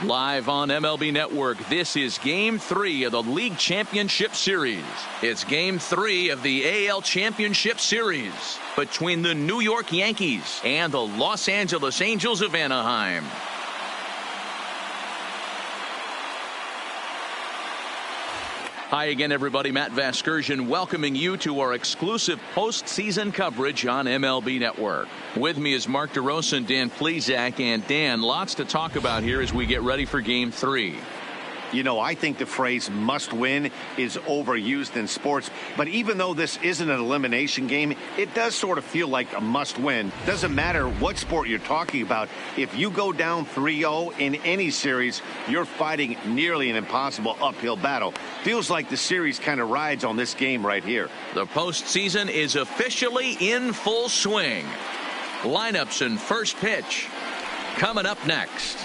Live on MLB Network, this is Game 3 of the League Championship Series. It's Game 3 of the AL Championship Series between the New York Yankees and the Los Angeles Angels of Anaheim. Hi again, everybody. Matt Vasgersian welcoming you to our exclusive postseason coverage on MLB Network. With me is Mark DeRosa and Dan Plesac. And Dan, lots to talk about here as we get ready for Game 3. You know, I think the phrase must win is overused in sports. But even though this isn't an elimination game, it does sort of feel like a must win. Doesn't matter what sport you're talking about. If you go down 3-0 in any series, you're fighting nearly an impossible uphill battle. Feels like the series kind of rides on this game right here. The postseason is officially in full swing. Lineups and first pitch coming up next.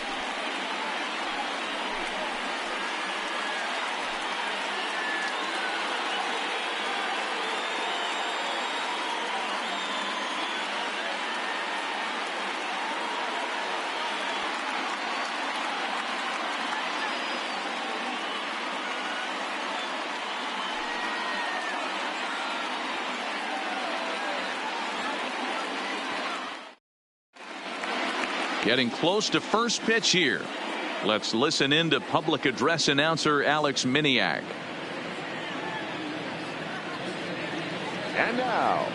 Getting close to first pitch here. Let's listen in to public address announcer Alex Miniak. And now,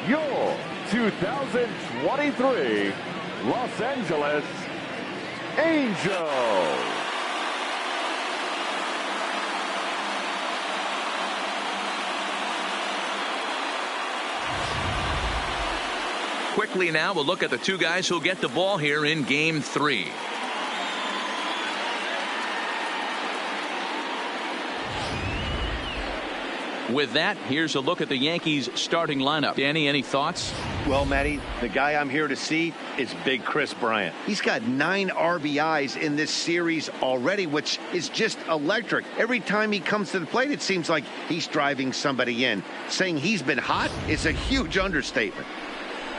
your 2023 Los Angeles Angels. Quickly now, we'll look at the two guys who'll get the ball here in Game 3. With that, here's a look at the Yankees starting lineup. Danny, any thoughts? Well, Matty, the guy I'm here to see is Big Chris Bryant. He's got 9 RBIs in this series already, which is just electric. Every time he comes to the plate, it seems like he's driving somebody in. Saying he's been hot is a huge understatement.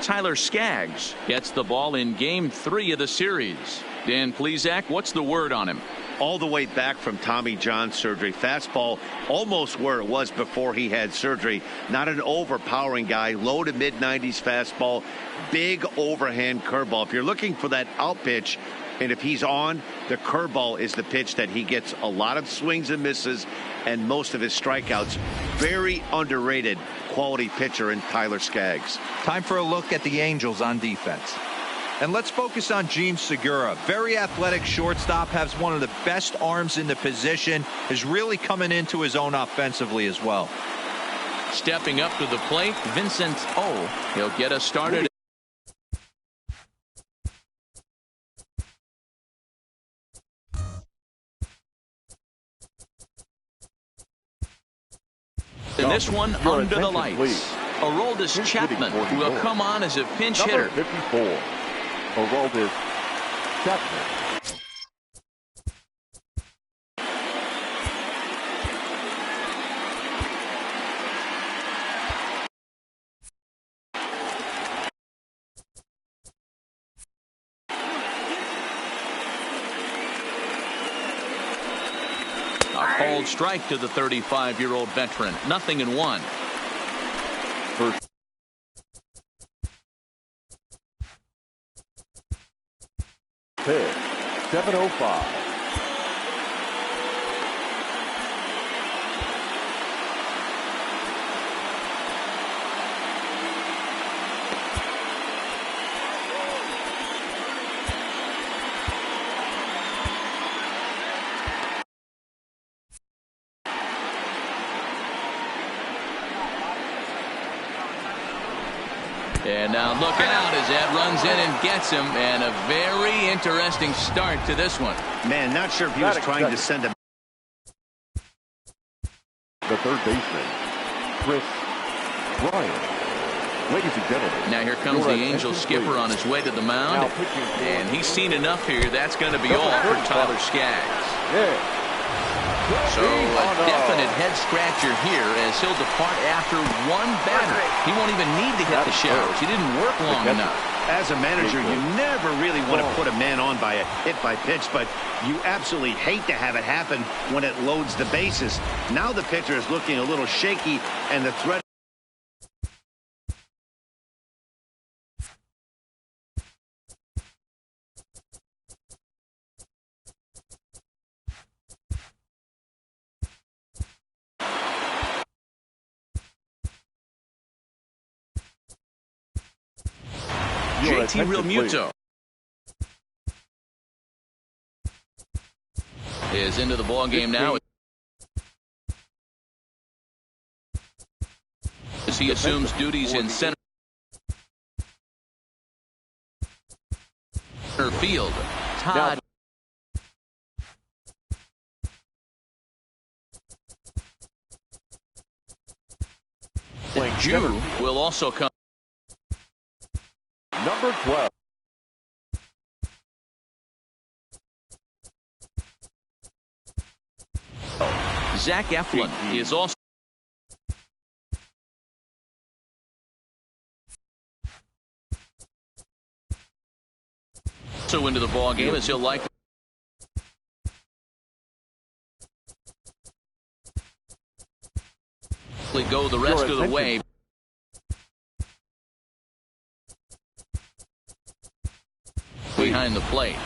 Tyler Skaggs gets the ball in Game 3 of the series. Dan Plesac, what's the word on him? All the way back from Tommy John surgery. Fastball almost where it was before he had surgery. Not an overpowering guy. Low to mid-90s fastball. Big overhand curveball. If you're looking for that out pitch, and if he's on, the curveball is the pitch that he gets a lot of swings and misses and most of his strikeouts. Very underrated quality pitcher in Tyler Skaggs. Time for a look at the Angels on defense. And let's focus on Jean Segura. Very athletic shortstop, has one of the best arms in the position, is really coming into his own offensively as well. Stepping up to the plate, Vincent O. He'll get us started. In this one, under the lights, Aroldis Chapman will come on as a pinch hitter. 54, Aroldis Chapman. Called strike to the 35-year-old veteran. 0-1. First pitch, 7:05. And now look out as that runs in and gets him, and a very interesting start to this one. Man, not sure if he was trying to send him. The third baseman, Chris Bryant. Ladies and gentlemen. Now here comes the Angels skipper on his way to the mound, and he's seen enough here. That's going to be all for Tyler Skaggs. Yeah. So a definite head scratcher here as he'll depart after one batter. He won't even need to hit the showers. He didn't work long enough. As a manager, you never really want to put a man on by a hit-by-pitch, but you absolutely hate to have it happen when it loads the bases. Now the pitcher is looking a little shaky, and the threat. JT Realmuto is into the ball game now as he assumes duties in center field. Todd Jew will also come. Number 12. Zach Eflin is also into the ball game as he'll likely go the rest of the way. Behind the plate.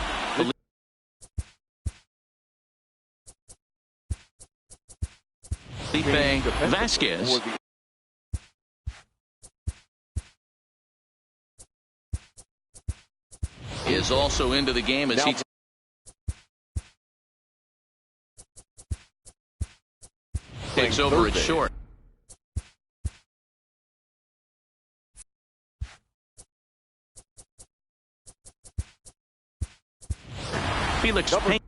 Felipe Vasquez is also into the game as he takes over at short. Felix Pena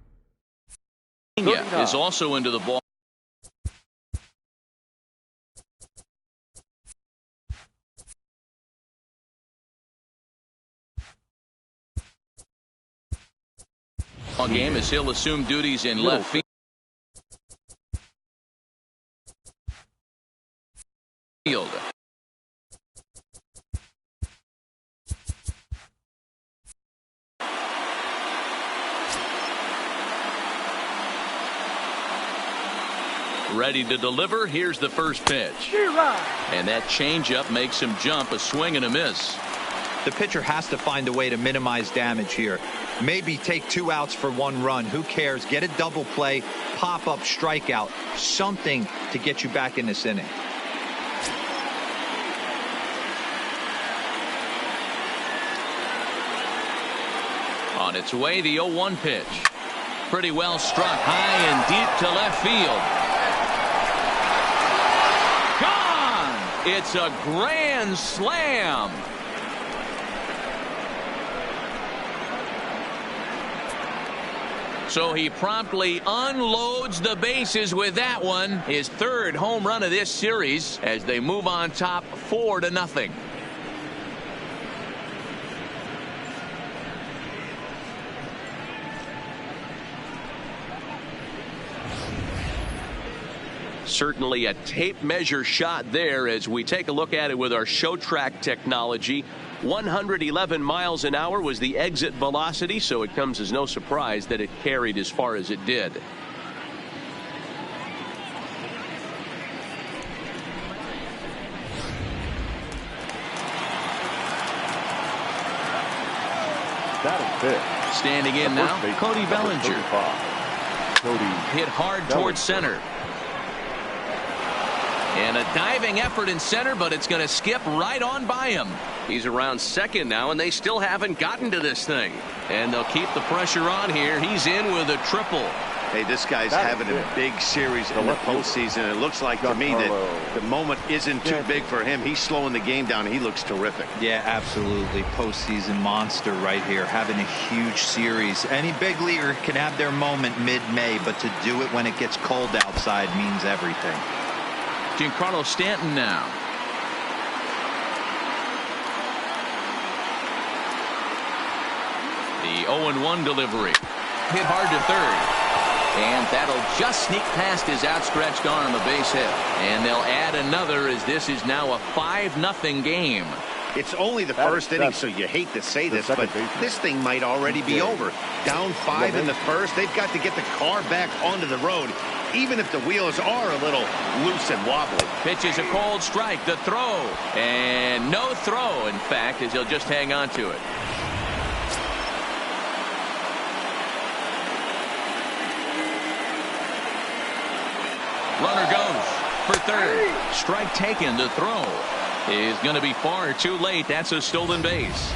is also into the ball. Game as he'll assume duties in left field. Ready to deliver. Here's the first pitch. And that changeup makes him jump. A swing and a miss. The pitcher has to find a way to minimize damage here. Maybe take 2 outs for 1 run. Who cares? Get a double play, pop up, strikeout, something to get you back in this inning. On its way, the 0-1 pitch. Pretty well struck high and deep to left field. Gone! It's a grand slam. So he promptly unloads the bases with that one. His 3rd home run of this series as they move on top 4-0. Certainly a tape measure shot there as we take a look at it with our show track technology. 111 miles an hour was the exit velocity, so it comes as no surprise that it carried as far as it did. Standing in now, Cody Bellinger. Hit hard towards center. And a diving effort in center, but it's going to skip right on by him. He's around second now, and they still haven't gotten to this thing. And they'll keep the pressure on here. He's in with a triple. Hey, this guy's having a big series in the postseason. It looks like to me that the moment isn't too big for him. He's slowing the game down. He looks terrific. Yeah, absolutely. Postseason monster right here, having a huge series. Any big leaguer can have their moment mid-May, but to do it when it gets cold outside means everything. Giancarlo Stanton now. The 0-1 delivery. Hit hard to third. And that'll just sneak past his outstretched arm, a base hit. And they'll add another as this is now a 5-0 game. It's only the first inning, so you hate to say this, but this thing might already be over. Down 5 in the first. They've got to get the car back onto the road, even if the wheels are a little loose and wobbly. Pitches a cold strike. The throw. And no throw, in fact, as he'll just hang on to it. Runner goes for third. Strike taken. The throw is going to be far too late. That's a stolen base.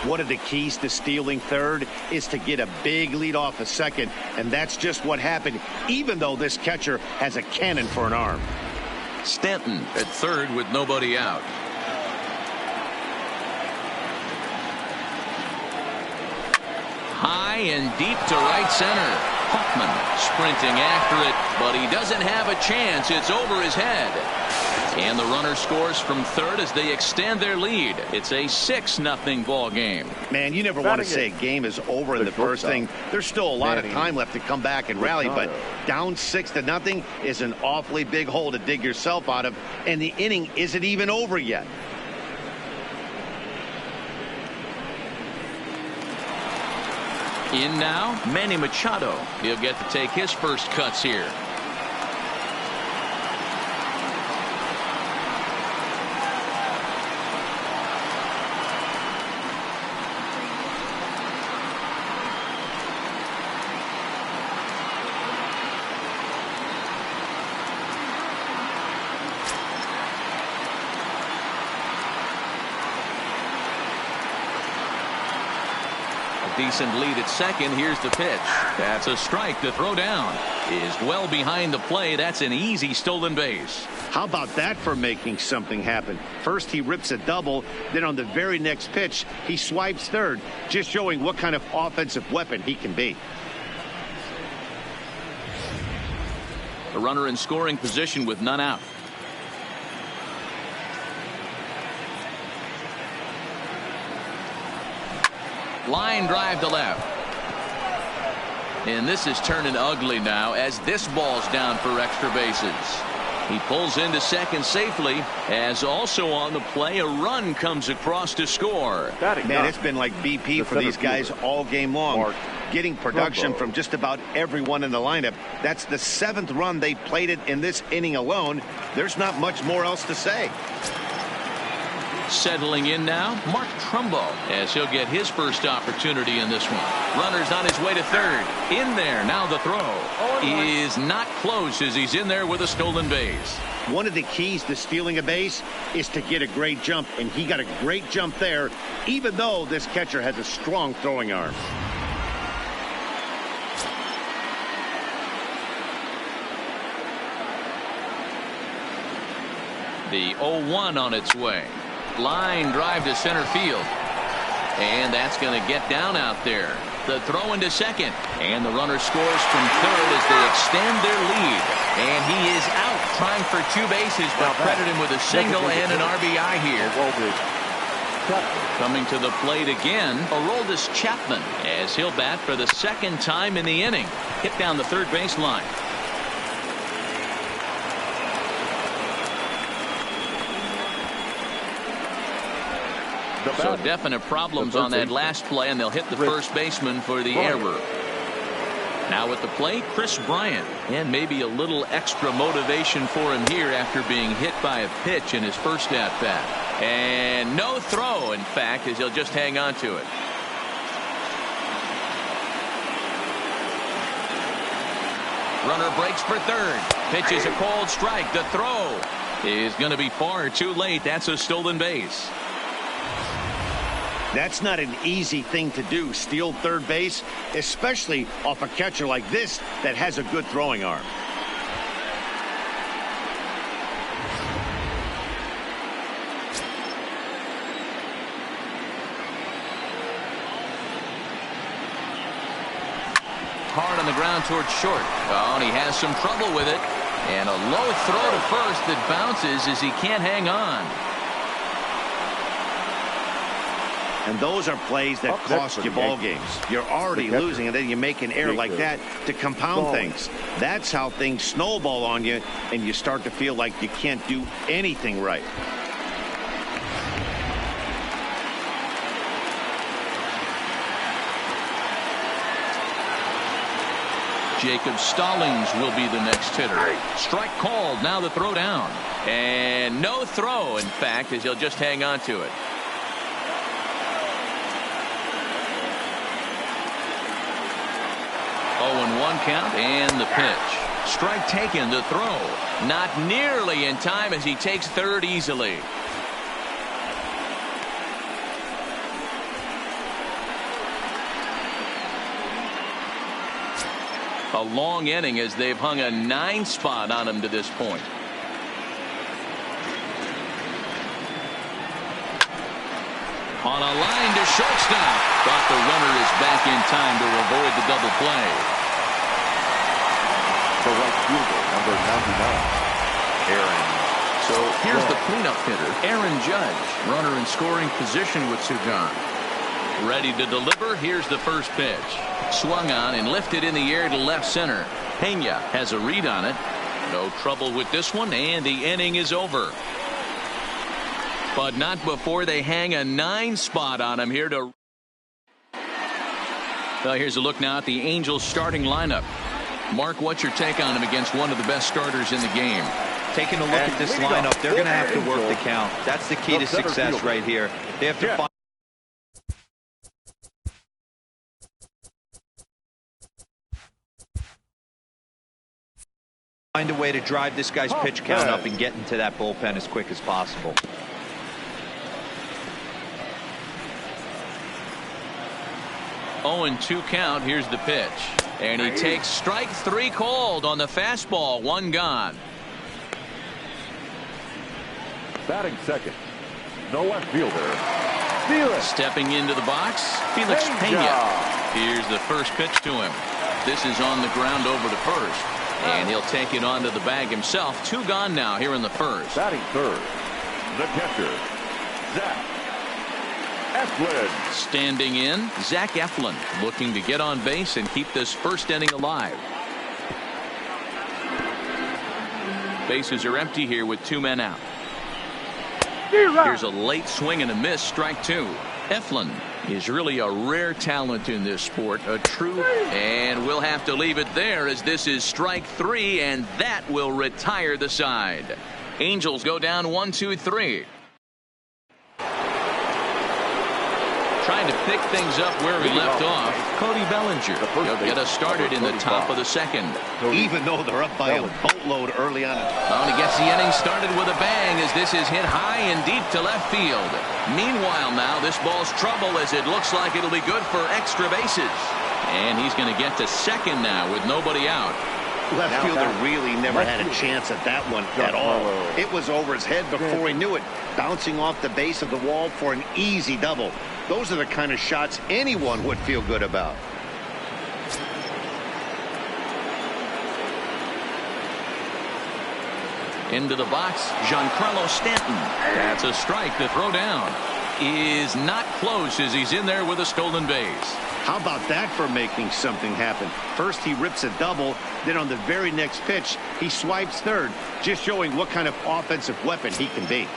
One of the keys to stealing third is to get a big lead off a second, and that's just what happened, even though this catcher has a cannon for an arm. Stanton at third with nobody out. High and deep to right center. Hoffman sprinting after it, but he doesn't have a chance. It's over his head. And the runner scores from third as they extend their lead. It's a 6-0 ball game. Man, you never want to say a game is over in the first inning. There's still a lot of time left to come back and rally, but down 6-0 is an awfully big hole to dig yourself out of, and the inning isn't even over yet. In now, Manny Machado. He'll get to take his first cuts here. Decent lead at second. Here's the pitch. That's a strike. The throw down is well behind the play. That's an easy stolen base. How about that for making something happen? First he rips a double, then on the very next pitch he swipes third, just showing what kind of offensive weapon he can be. A runner in scoring position with none out. Line drive to left. And this is turning ugly now as this ball's down for extra bases. He pulls into second safely, as also on the play a run comes across to score. Man, it's been like BP for these guys all game long. Getting production from just about everyone in the lineup. That's the 7th run they plated in this inning alone. There's not much more else to say. Settling in now, Mark Trumbo, as he'll get his first opportunity in this one. Runner's on his way to third. In there, now the throw is not close as he's in there with a stolen base. One of the keys to stealing a base is to get a great jump, and he got a great jump there, even though this catcher has a strong throwing arm. The 0-1 on its way. Line drive to center field. And that's going to get down out there. The throw into second. And the runner scores from third as they extend their lead. And he is out trying for 2 bases, but credit him with a single and an RBI here. Coming to the plate again, Aroldis Chapman, as he'll bat for the 2nd time in the inning. Hit down the third base line. So definite problems on that last play, and they'll hit the first baseman for the error. Now at the plate, Chris Bryant, and maybe a little extra motivation for him here after being hit by a pitch in his first at-bat. And no throw, in fact, as he'll just hang on to it. Runner breaks for third. Pitches a cold strike. The throw is going to be far too late. That's a stolen base. That's not an easy thing to do, steal third base, especially off a catcher like this that has a good throwing arm. Hard on the ground towards short. Oh, and he has some trouble with it. And a low throw to first that bounces as he can't hang on. And those are plays that cost you ball games. You're already losing, and then you make an error like that to compound things. That's how things snowball on you, and you start to feel like you can't do anything right. Jacob Stallings will be the next hitter. Strike called. Now the throw down. And no throw, in fact, as he'll just hang on to it. 0-1 count and the pitch. Strike taken. The throw not nearly in time as he takes third easily. A long inning as they've hung a 9 spot on him to this point. On a line to shortstop. But the runner is back in time to avoid the double play. The right fielder, number 99, Aaron. So here's the cleanup hitter, Aaron Judge. Runner in scoring position with Sugan. Ready to deliver. Here's the first pitch. Swung on and lifted in the air to left center. Pena has a read on it. No trouble with this one, and the inning is over. But not before they hang a 9 spot on him here to. Well, here's a look now at the Angels starting lineup. Mark, what's your take on him against one of the best starters in the game? Taking a look at this lineup, they're going to have to work the count. That's the key to success right here. They have to find a way to drive this guy's pitch count up and get into that bullpen as quick as possible. Oh, and 2 count. Here's the pitch. And he takes strike 3 called on the fastball. 1 gone. Batting second, no left fielder, Felix. Stepping into the box, Felix Pena. Here's the first pitch to him. This is on the ground over to first. And he'll take it onto the bag himself. 2 gone now here in the first. Batting third, the catcher, Zach Eflin. Standing in, Zach Eflin looking to get on base and keep this first inning alive. Bases are empty here with 2 men out. Here's a late swing and a miss. Strike 2. Eflin is really a rare talent in this sport. A true. And we'll have to leave it there as this is strike 3, and that will retire the side. Angels go down 1-2-3. Trying to pick things up where we left off. Cody Bellinger. He'll get us started in the top of the second. Even though they're up by a boatload early on. Well, and he gets the inning started with a bang as this is hit high and deep to left field. Meanwhile now this ball's trouble as it looks like it'll be good for extra bases. And he's going to get to second now with nobody out. Left fielder really never had a chance at that one at all. It was over his head before he knew it. Bouncing off the base of the wall for an easy double. Those are the kind of shots anyone would feel good about. Into the box, Giancarlo Stanton. That's a strike. The throw down is not close as he's in there with a stolen base. How about that for making something happen? First he rips a double, then on the very next pitch he swipes third, just showing what kind of offensive weapon he can be.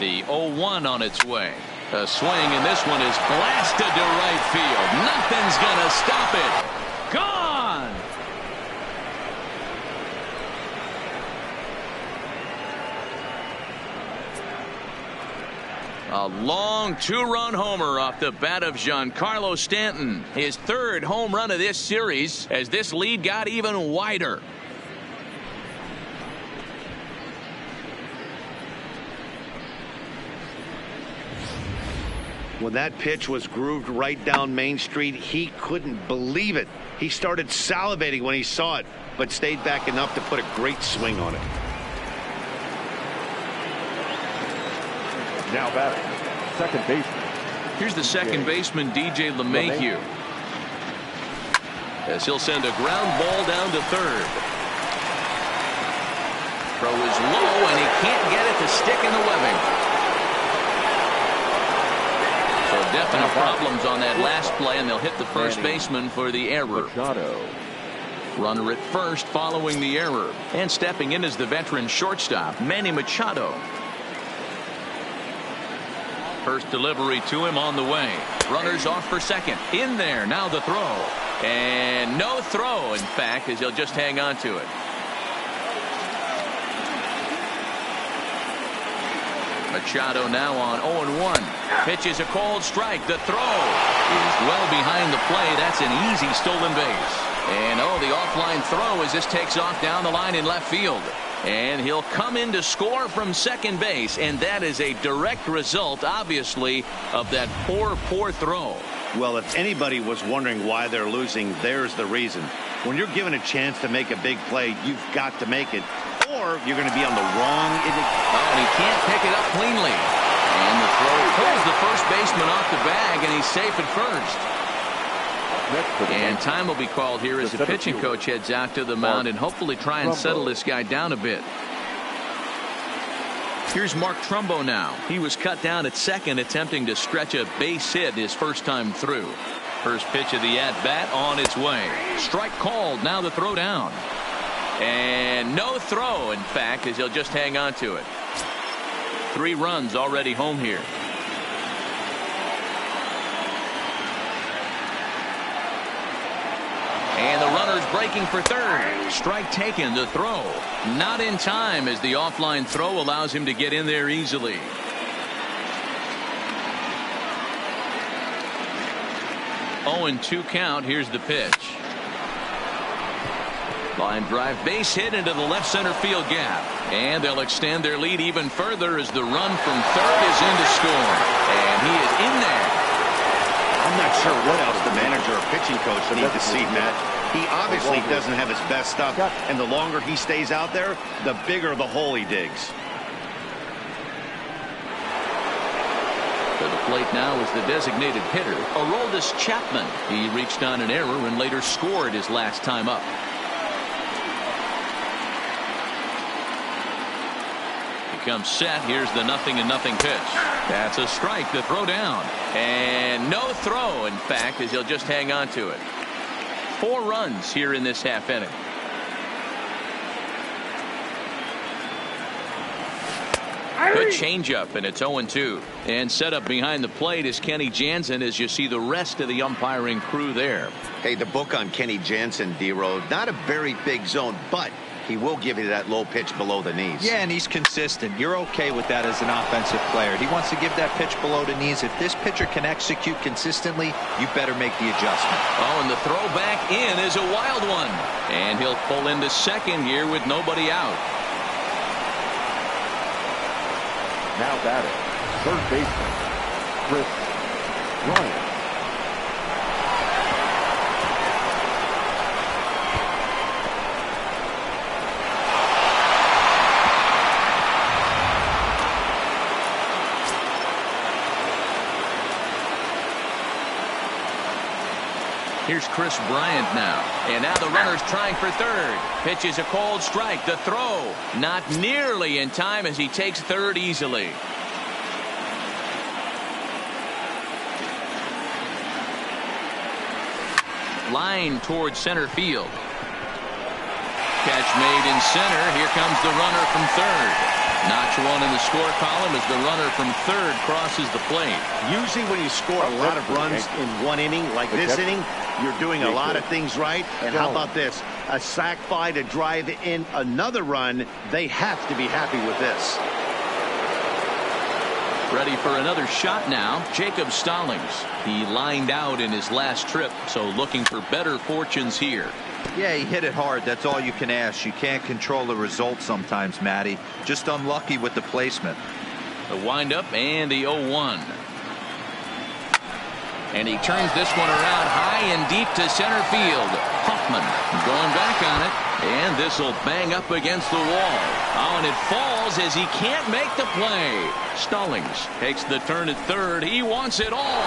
The 0-1 on its way. A swing, and this one is blasted to right field. Nothing's gonna stop it. Gone. A long 2-run homer off the bat of Giancarlo Stanton. His 3rd home run of this series as this lead got even wider. When that pitch was grooved right down Main Street, he couldn't believe it. He started salivating when he saw it, but stayed back enough to put a great swing on it. Now batting, second baseman. Here's the second baseman, DJ LeMahieu. As he'll send a ground ball down to third. Throw is low, and he can't get it to stick in the webbing. So definite problems on that last play, and they'll hit the first baseman for the error. Runner at first following the error. And stepping in is the veteran shortstop, Manny Machado. First delivery to him on the way. Runners off for second. In there. Now the throw. And no throw, in fact, as he'll just hang on to it. Machado now on 0-1. Pitches a cold strike. The throw is well behind the plate. That's an easy stolen base. And the offline throw as this takes off down the line in left field. And he'll come in to score from second base. And that is a direct result, obviously, of that poor throw. Well, if anybody was wondering why they're losing, there's the reason. When you're given a chance to make a big play, you've got to make it, or you're going to be on the wrong. And he can't pick it up cleanly. And the throw pulls the first baseman off the bag, and he's safe at first. And time will be called here as the pitching coach heads out to the mound and hopefully try and settle this guy down a bit. Here's Mark Trumbo now. He was cut down at second, attempting to stretch a base hit his first time through. First pitch of the at-bat on its way. Strike called. Now the throw down. And no throw, in fact, as he'll just hang on to it. 3 runs already home here. And the runner's breaking for third. Strike taken. The throw not in time as the offline throw allows him to get in there easily. Oh, and 2 count. Here's the pitch. Line drive, base hit into the left center field gap. And they'll extend their lead even further as the run from third is in to score. And he is in there. I'm not sure what else the manager or pitching coach need to see, Matt. He obviously doesn't have his best stuff, and the longer he stays out there, the bigger the hole he digs. To the plate now is the designated hitter, Aroldis Chapman. He reached on an error and later scored his last time up. Comes set. Here's the 0-0 pitch. That's a strike. The throw down. And no throw, in fact, as he'll just hang on to it. 4 runs here in this half inning. Good changeup, and it's 0-2. And set up behind the plate is Kenny Jansen as you see the rest of the umpiring crew there. Hey, the book on Kenny Jansen, D-Road, not a very big zone, but he will give you that low pitch below the knees. Yeah, and he's consistent. You're okay with that as an offensive player. He wants to give that pitch below the knees. If this pitcher can execute consistently, you better make the adjustment. Oh, and the throw back in is a wild one. And he'll pull into second here with nobody out. Now batting, third baseman, Chris Bryant. Here's Chris Bryant now. And now the runner's trying for third. Pitch is a cold strike. The throw not nearly in time as he takes third easily. Line towards center field. Catch made in center. Here comes the runner from third. Notch one in the score column as the runner from third crosses the plate. Usually when you score a lot of runs in one inning, like this inning, you're doing a lot of things right. And how about this? A sac fly to drive in another run. They have to be happy with this. Ready for another shot now. Jacob Stallings. He lined out in his last trip, so looking for better fortunes here. Yeah, he hit it hard. That's all you can ask. You can't control the result sometimes, Matty. Just unlucky with the placement. The windup and the 0-1. And he turns this one around high and deep to center field. Hoffman going back on it. And this will bang up against the wall. Oh, and it falls as he can't make the play. Stallings takes the turn at third. He wants it all.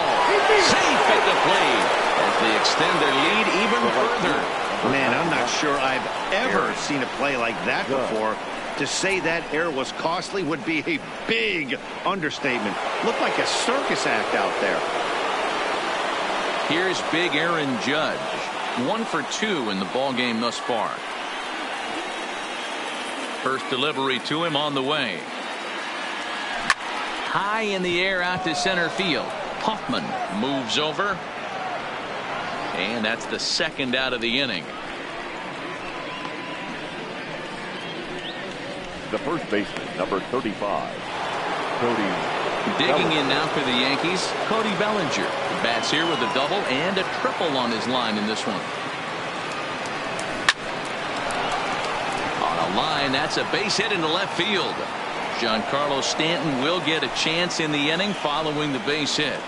Safe at the plate as they extend their lead even further. Man, I'm not sure I've ever seen a play like that before. To say that error was costly would be a big understatement. Looked like a circus act out there. Here's big Aaron Judge. 1 for 2 in the ballgame thus far. First delivery to him on the way. high in the air out to center field. Hoffman moves over. And that's the second out of the inning. The first baseman, number 35, Cody. Digging in now for the Yankees, Cody Bellinger. Bats here with a double and a triple on his line in this one. On a line, that's a base hit into left field. Giancarlo Stanton will get a chance in the inning following the base hit.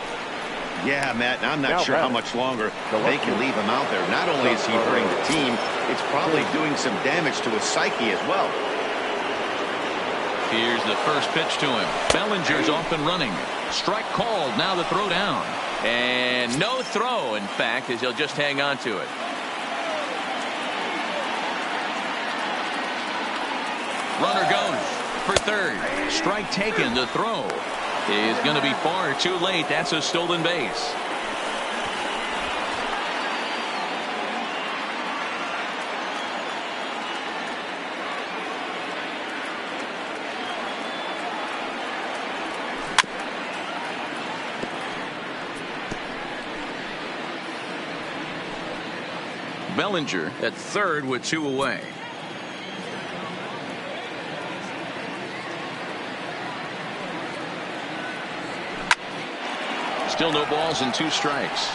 Yeah, Matt, I'm not sure how much longer they can leave him out there. Not only is he hurting the team, it's probably doing some damage to his psyche as well. Here's the first pitch to him. Bellinger's off and running. Strike called. Now the throw down. And no throw, in fact, as he'll just hang on to it. Runner goes for third. Strike taken. The throw is going to be far too late. That's a stolen base. Bellinger at third with 2 away. Still no balls and 2 strikes.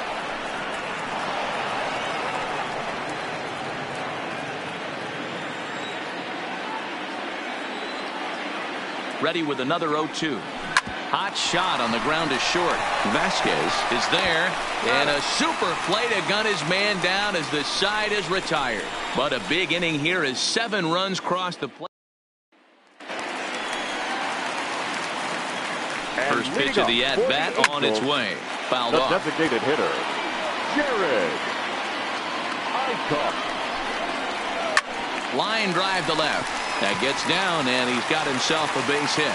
Ready with another 0-2. Hot shot on the ground is short. Vasquez is there, and a super play to gun his man down as the side is retired. But a big inning here as 7 runs cross the plate. First pitch of the at-bat on its way. Fouled off. The designated hitter, Jared Eichhoff. Line drive to left. That gets down, and he's got himself a base hit.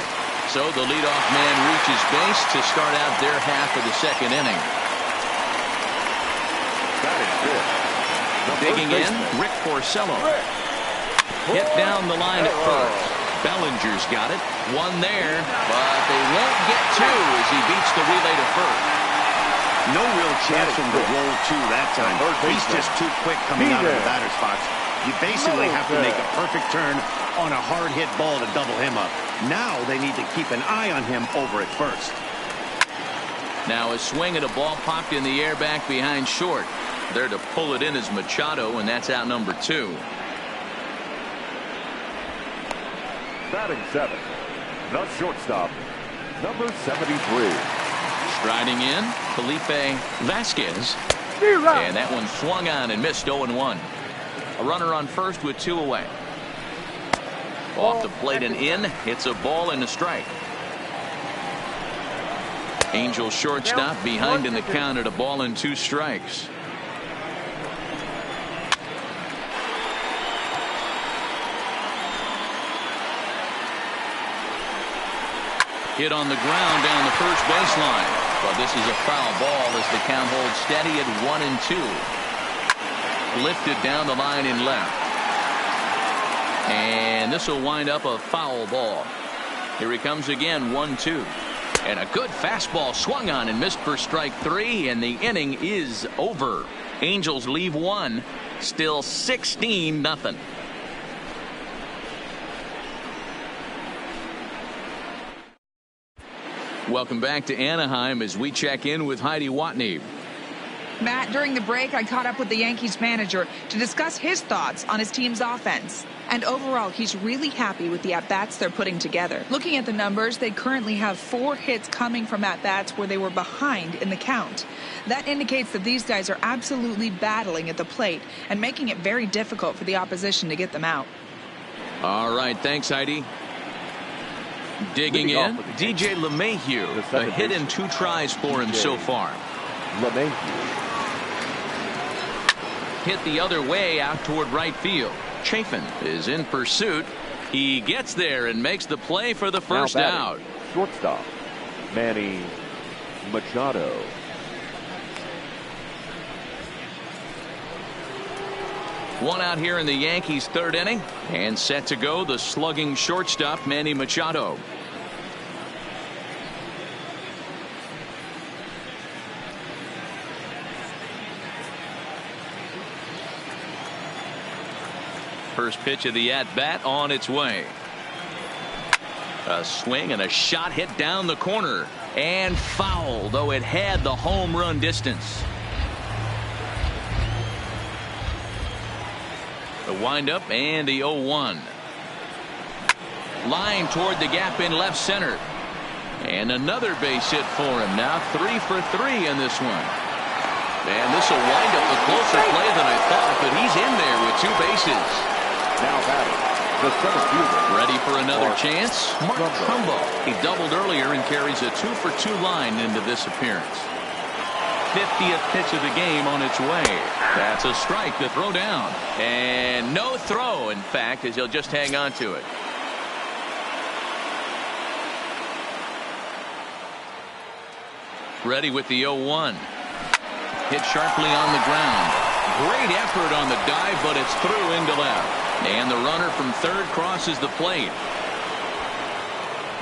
So the leadoff man reaches base to start out their half of the second inning. Digging in, Rick Porcello. Hit down the line at first. Bellinger's got it. 1 there, but they won't get 2 as he beats the relay to first. No real chance from the roll 2 that time. He's just too quick coming out of the batter's box. You basically have to make a perfect turn on a hard hit ball to double him up. Now they need to keep an eye on him over at first. Now a swing at a ball popped in the air back behind short. There to pull it in is Machado, and that's out number 2. Batting 7, the shortstop, number 73. Striding in, Felipe Vasquez. And that one swung on and missed 0-1. A runner on first with 2 away. Off the plate and in. It's a ball and a strike. Angels shortstop behind in the count at a ball and 2 strikes. Hit on the ground down the first baseline. But this is a foul ball as the count holds steady at 1-2. Lifted down the line in left. And this will wind up a foul ball. Here he comes again, 1-2. And a good fastball swung on and missed for strike 3, and the inning is over. Angels leave 1, still 16-0. Welcome back to Anaheim as we check in with Heidi Watney. Matt, during the break, I caught up with the Yankees manager to discuss his thoughts on his team's offense. And overall, he's really happy with the at-bats they're putting together. Looking at the numbers, they currently have 4 hits coming from at-bats where they were behind in the count. That indicates that these guys are absolutely battling at the plate and making it very difficult for the opposition to get them out. All right, thanks, Heidi. Digging in, DJ LeMahieu. A hit and 2 tries for him so far. LeMahieu. Hit the other way out toward right field. Chafin is in pursuit. He gets there and makes the play for the first out. Shortstop, Manny Machado. One out here in the Yankees' 3rd inning, and set to go the slugging shortstop Manny Machado. First pitch of the at-bat on its way. A swing and a shot hit down the corner. And foul, though it had the home run distance. The windup and the 0-1. Line toward the gap in left center. And another base hit for him. Now 3 for 3 in this one. And this will wind up a closer play than I thought, but he's in there with 2 bases. Now batting, the center fielder. Ready for another chance? Mark Trumbo. He doubled earlier and carries a 2 for 2 line into this appearance. 50th pitch of the game on its way. That's a strike to throw down. And no throw, in fact, as he'll just hang on to it. Ready with the 0-1. Hit sharply on the ground. Great effort on the dive, but it's through into left. And the runner from third crosses the plate.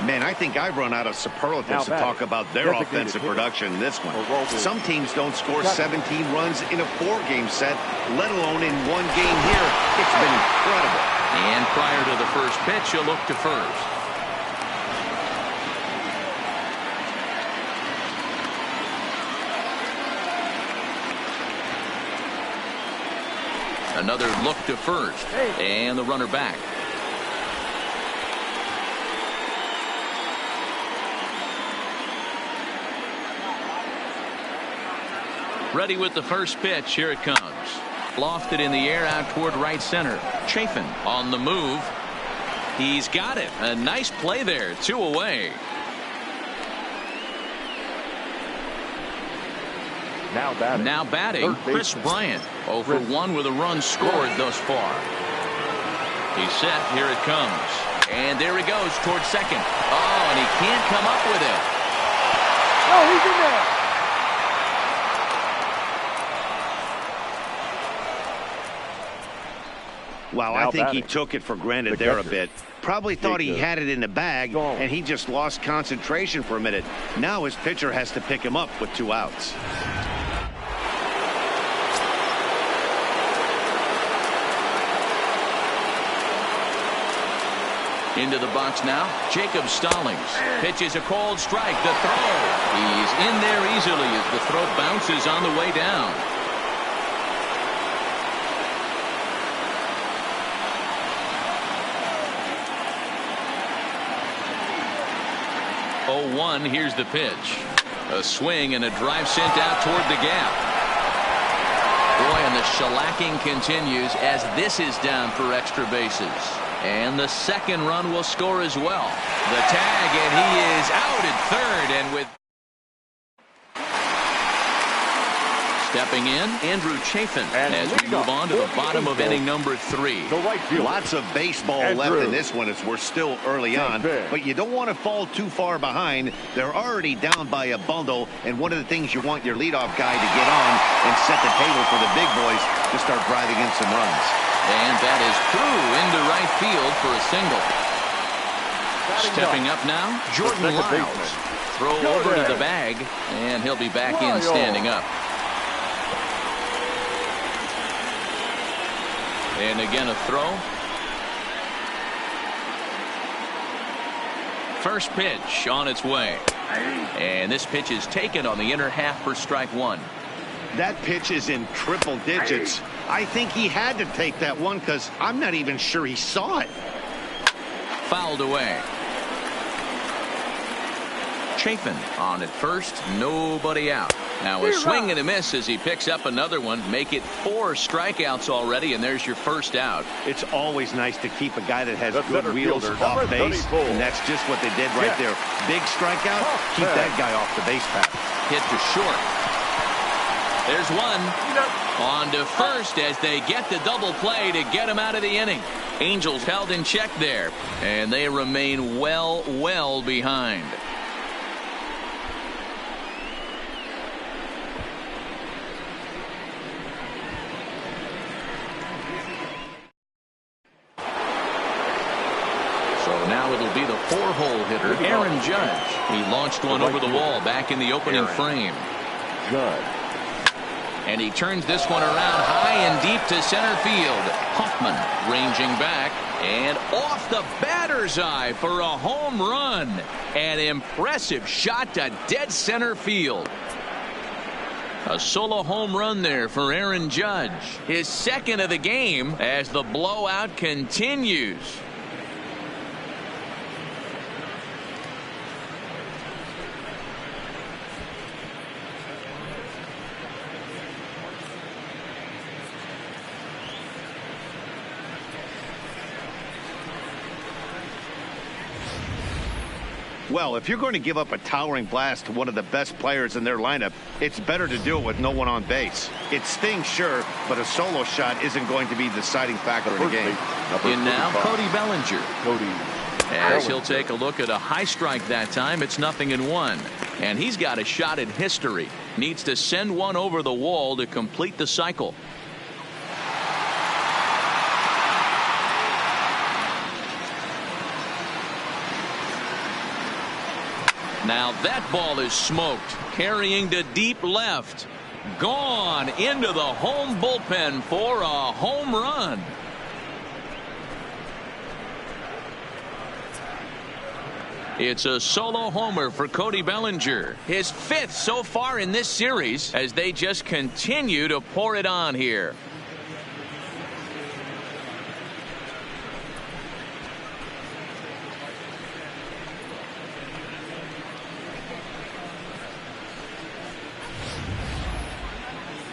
Man, I think I've run out of superlatives to talk about their offensive production in this one. Some teams don't score 17 runs in a 4-game set, let alone in 1 game here. It's been incredible. And prior to the first pitch, you'll look to first. Another look to first. And the runner back. Ready with the first pitch. Here it comes. Lofted in the air out toward right center. Chafin on the move. He's got it. A nice play there. 2 away. Now batting, Chris Bryant. 0 for 1 with a run scored thus far. He's set. Here it comes. And there he goes towards second. Oh, and he can't come up with it. Oh, he's in there. Wow, I think he took it for granted there a bit. Probably thought he had it in the bag, and he just lost concentration for a minute. Now his pitcher has to pick him up with 2 outs. Into the box now, Jacob Stallings. Pitches a cold strike. The throw. He's in there easily as the throw bounces on the way down. 0-1. Here's the pitch. A swing and a drive sent out toward the gap. Boy, and the shellacking continues as this is down for extra bases. And the second run will score as well. The tag, and he is out at third. And with stepping in, Andrew Chafin as we move on to the bottom of inning number 3. Lots of baseball left in this one as we're still early on, but you don't want to fall too far behind. They're already down by a bundle, and one of the things you want your leadoff guy to get on and set the table for the big boys to start driving in some runs. And that is through into right field for a single. Stepping up now, Jordan Lyles. Throw over to the bag, and he'll be back in standing up. And again a throw. First pitch on its way. And this pitch is taken on the inner half for strike 1. That pitch is in triple digits. I think he had to take that one because I'm not even sure he saw it. Fouled away. Chafin on at first, nobody out. Now a swing and a miss as he picks up another one. Make it 4 strikeouts already, and there's your first out. It's always nice to keep a guy that has good wheels off base, and that's just what they did right there. Big strikeout, keep that guy off the base path. Hit to short. There's one. On to first as they get the double play to get him out of the inning. Angels held in check there, and they remain well behind. Now it'll be the 4-hole hitter, Aaron Judge. He launched one over the wall back in the opening frame. Judge. And he turns this one around high and deep to center field. Hoffman ranging back and off the batter's eye for a home run. An impressive shot to dead center field. A solo home run there for Aaron Judge. His second of the game as the blowout continues. Well, if you're going to give up a towering blast to one of the best players in their lineup, it's better to do it with no one on base. It stings, sure, but a solo shot isn't going to be the deciding factor in the game. In now, Cody Bellinger. As he'll take a look at a high strike that time, it's 0-1. And he's got a shot at history. Needs to send one over the wall to complete the cycle. Now that ball is smoked, carrying to deep left. Gone into the home bullpen for a home run. It's a solo homer for Cody Bellinger. His 5th so far in this series as they just continue to pour it on here.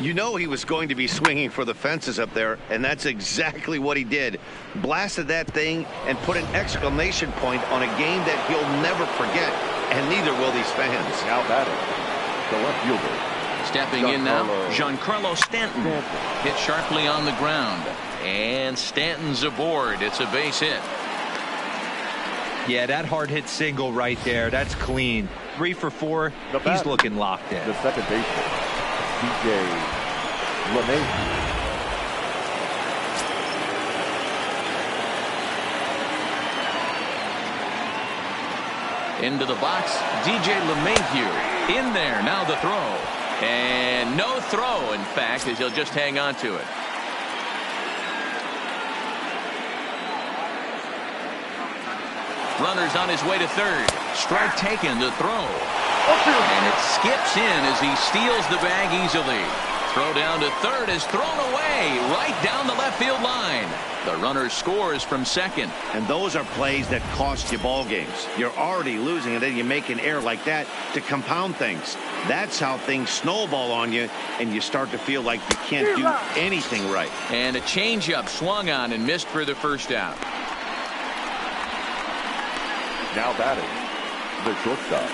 You know he was going to be swinging for the fences up there, and that's exactly what he did. Blasted that thing and put an exclamation point on a game that he'll never forget, and neither will these fans. Now batting, the left fielder. Stepping in now, Giancarlo Stanton. Hit sharply on the ground. And Stanton's aboard. It's a base hit. Yeah, that hard hit single right there. That's clean. 3 for 4. He's looking locked in. The second baseman, DJ LeMahieu. Into the box, DJ LeMahieu. In there, now the throw. And no throw, in fact, as he'll just hang on to it. Runner's on his way to third. Strike taken, the throw. And it skips in as he steals the bag easily. Throw down to third is thrown away right down the left field line. The runner scores from second. And those are plays that cost you ball games. You're already losing, and then you make an error like that to compound things. That's how things snowball on you, and you start to feel like you can't do anything right. And a changeup swung on and missed for the first out. Now batting, the shortstop,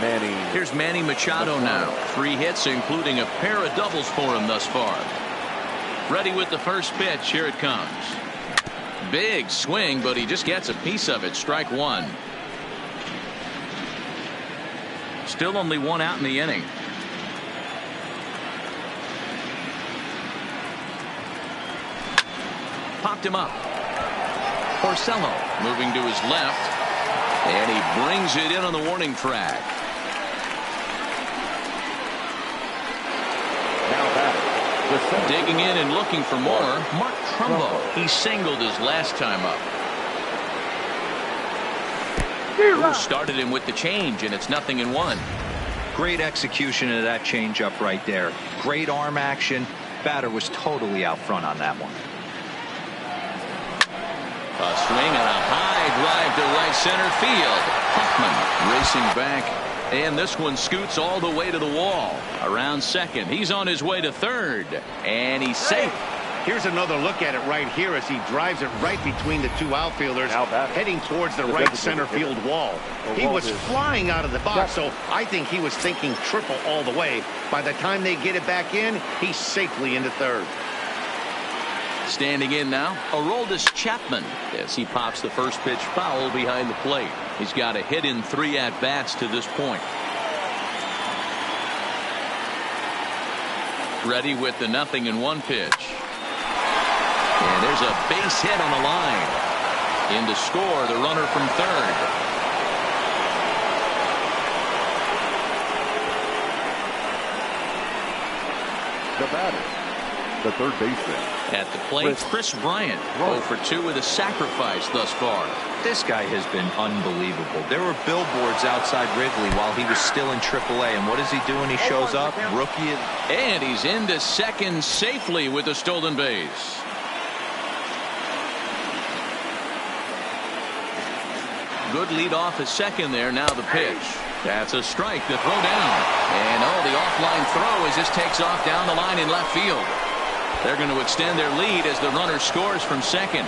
Manny. Here's Manny Machado now. 3 hits, including a pair of doubles for him thus far. Ready with the first pitch. Here it comes. Big swing, but he just gets a piece of it. Strike 1. Still only 1 out in the inning. Popped him up. Porcello moving to his left. And he brings it in on the warning track. Now batting, Digging in and looking for more. Mark Trumbo. He singled his last time up. Who started him with the change, and it's 0-1. Great execution of that changeup right there. Great arm action. Batter was totally out front on that one. A swing and a high drive to right center field. Hoffman racing back, and this one scoots all the way to the wall. Around second. He's on his way to third, and he's safe. Here's another look at it right here as he drives it right between the 2 outfielders, heading towards the right center field wall. He was flying out of the box, so I think he was thinking triple all the way. By the time they get it back in, he's safely into third. Standing in now, Aroldis Chapman, as he pops the first pitch foul behind the plate. He's got a hit in 3 at-bats to this point. Ready with the 0-1 pitch. And there's a base hit on the line. In to score the runner from third. batter, the third baseman. At the plate, Chris Bryant, 0 for 2 with a sacrifice thus far. This guy has been unbelievable. There were billboards outside Wrigley while he was still in AAA, and what does he do when he shows up? Rookie. And he's into second safely with a stolen base. Good lead off at second there. Now the pitch. That's a strike. The throw down. And the offline throw as this takes off down the line in left field. They're going to extend their lead as the runner scores from second.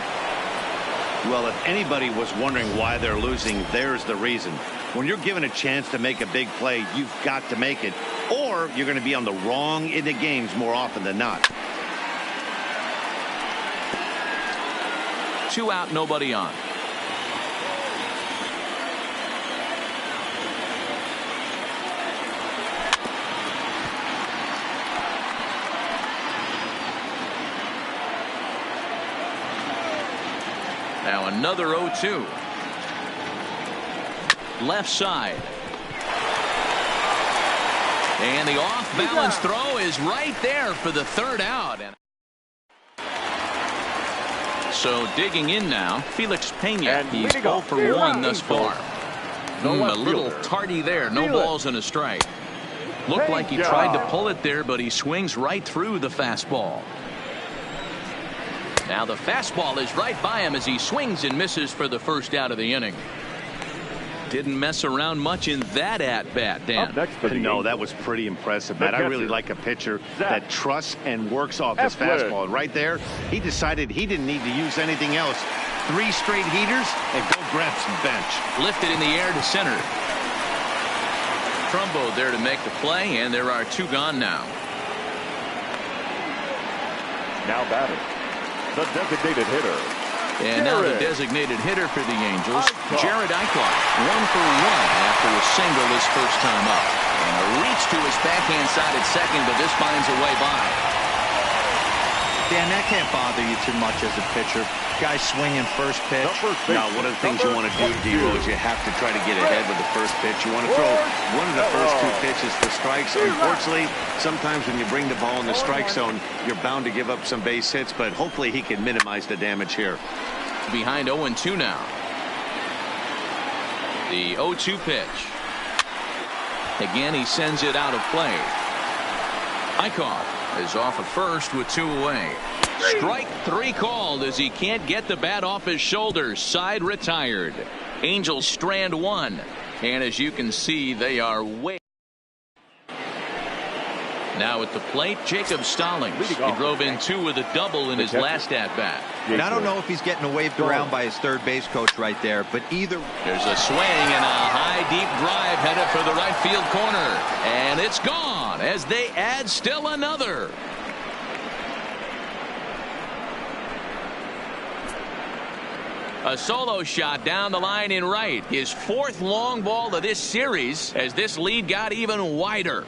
Well, if anybody was wondering why they're losing, there's the reason. When you're given a chance to make a big play, you've got to make it, or you're going to be on the wrong end of games more often than not. 2 out, nobody on. Now another 0-2. Left side. And the off-balance throw is right there for the third out. So digging in now, Felix Pena. He's 0 for 1 thus far. A little tardy there. No balls and a strike. Looked like he tried to pull it there, but he swings right through the fastball. Now the fastball is right by him as he swings and misses for the first out of the inning. Didn't mess around much in that at-bat, Dan. No, that was pretty impressive, Matt. I really like a pitcher that trusts and works off his fastball. And right there, he decided he didn't need to use anything else. 3 straight heaters and go grab some bench. Lifted in the air to center. Trumbo there to make the play, and there are 2 gone now. Now batting, the designated hitter. And now the designated hitter for the Angels, Jared Eichler, 1 for 1 after a single his first time up. And a reach to his backhand side at second, but this finds a way by. Dan, that can't bother you too much as a pitcher. Guy swinging first pitch. Now, one of the things you want to do, D-Row, is you have to try to get ahead with the first pitch. You want to throw one of the first 2 pitches for strikes. Unfortunately, sometimes when you bring the ball in the strike zone, you're bound to give up some base hits, but hopefully he can minimize the damage here. Behind 0-2 now. The 0-2 pitch. Again, he sends it out of play. Eichler is off at first with 2 away. Strike 3 called as he can't get the bat off his shoulders. Side retired. Angels strand 1. And as you can see, they are way. Now at the plate, Jacob Stallings. He drove in 2 with a double in his last at-bat. And I don't know if he's getting waved around by his third base coach right there, but either. There's a swing and a high deep drive headed for the right field corner. And it's gone as they add still another. A solo shot down the line in right. His 4th long ball of this series as this lead got even wider.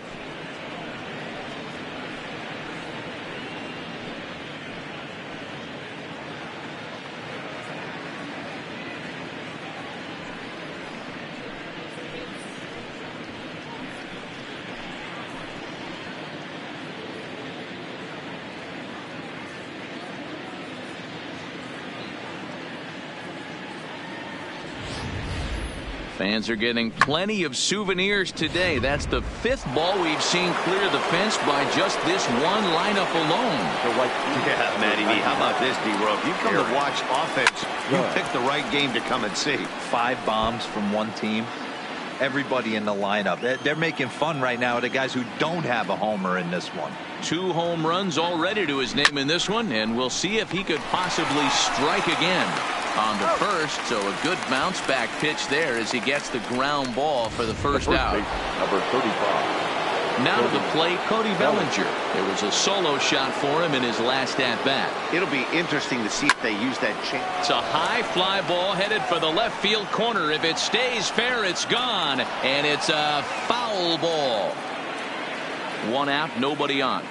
Fans are getting plenty of souvenirs today. That's the 5th ball we've seen clear the fence by just this one lineup alone. Yeah, Matty V, how about this, D-Row? If you come to watch offense, you pick the right game to come and see. 5 bombs from one team. Everybody in the lineup. They're making fun right now of the guys who don't have a homer in this one. 2 home runs already to his name in this one, and we'll see if he could possibly strike again on the first. So a good bounce back pitch there as he gets the ground ball for the first out. Number 35. Now to the plate, Cody Bellinger. There was a solo shot for him in his last at-bat. It'll be interesting to see if they use that chance. It's a high fly ball headed for the left field corner. If it stays fair, it's gone, and it's a foul ball. 1 out, nobody on.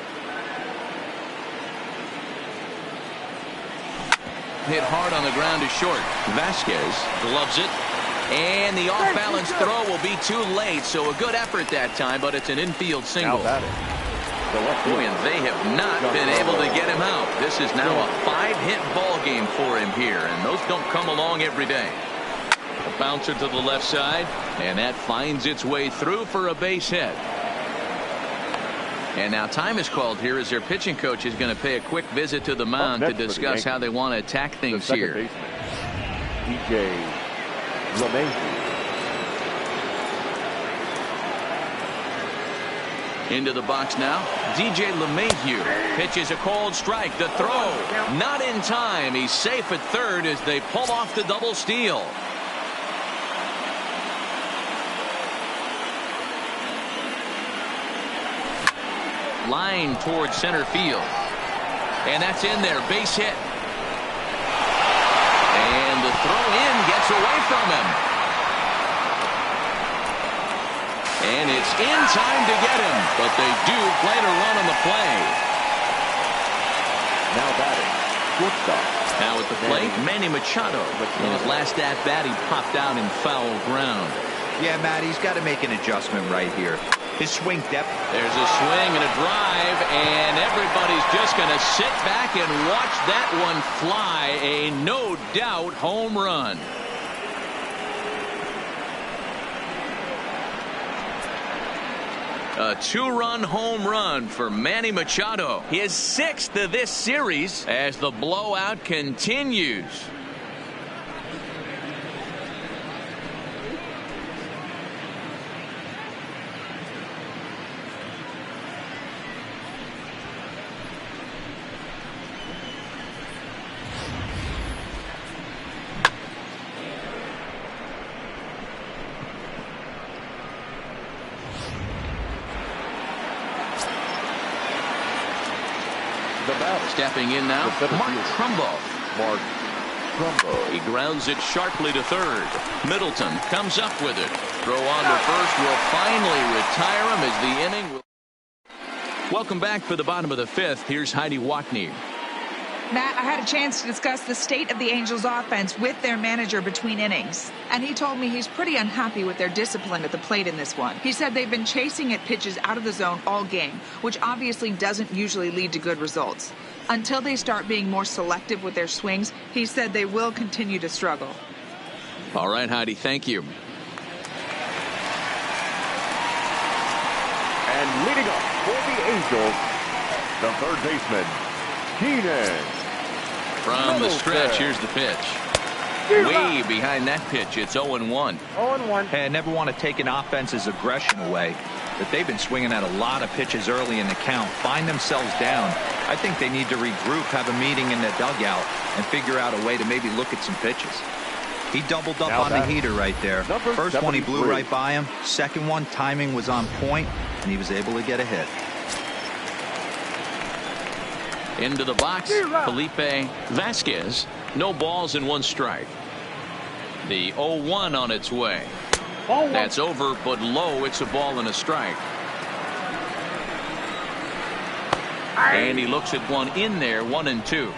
Hit hard on the ground to short. Vasquez gloves it. And the off-balance throw will be too late. So a good effort that time, but it's an infield single. Boy, and they have not been able to get him out. This is now a 5-hit ball game for him here, and those don't come along every day. A bouncer to the left side, and that finds its way through for a base hit. And now time is called here as their pitching coach is going to pay a quick visit to the mound to discuss how they want to attack things here. DJ LeMahieu. Into the box now, DJ LeMahieu pitches a called strike. The throw not in time. He's safe at third as they pull off the double steal. Line towards center field, and that's in there. Base hit, and the throw in gets away from him. And it's in time to get him, but they do play to run on the play. Now batting, shortstop. Now at the plate, Manny Machado. In his last at-bat, he popped out in foul ground. Yeah, Matt, he's got to make an adjustment right here. His swing depth. There's a swing and a drive, and everybody's just going to sit back and watch that one fly. A no-doubt home run. A 2-run home run for Manny Machado. His 6th of this series as the blowout continues. Stepping in now, Mark Trumbo. He grounds it sharply to third. Middleton comes up with it. Throw on to first will finally retire him as the inning will. Welcome back for the bottom of the 5th. Here's Heidi Watney. Matt, I had a chance to discuss the state of the Angels offense with their manager between innings, and he told me he's pretty unhappy with their discipline at the plate in this one. He said they've been chasing at pitches out of the zone all game, which obviously doesn't usually lead to good results. Until they start being more selective with their swings, he said they will continue to struggle. All right, Heidi, thank you. And leading up for the Angels, the third baseman, Keenan. From the stretch, here's the pitch. Way behind that pitch, it's 0-1. 0-1. Hey, I never want to take an offense's aggression away, but they've been swinging at a lot of pitches early in the count, find themselves down. I think they need to regroup, have a meeting in the dugout, and figure out a way to maybe look at some pitches. He doubled up on the heater right there. First one, he blew right by him. Second one, timing was on point, and he was able to get a hit. Into the box, Felipe Vasquez. No balls and 1 strike. The 0-1 on its way. That's over, but low. It's a ball and a strike. And he looks at one in there, 1-2.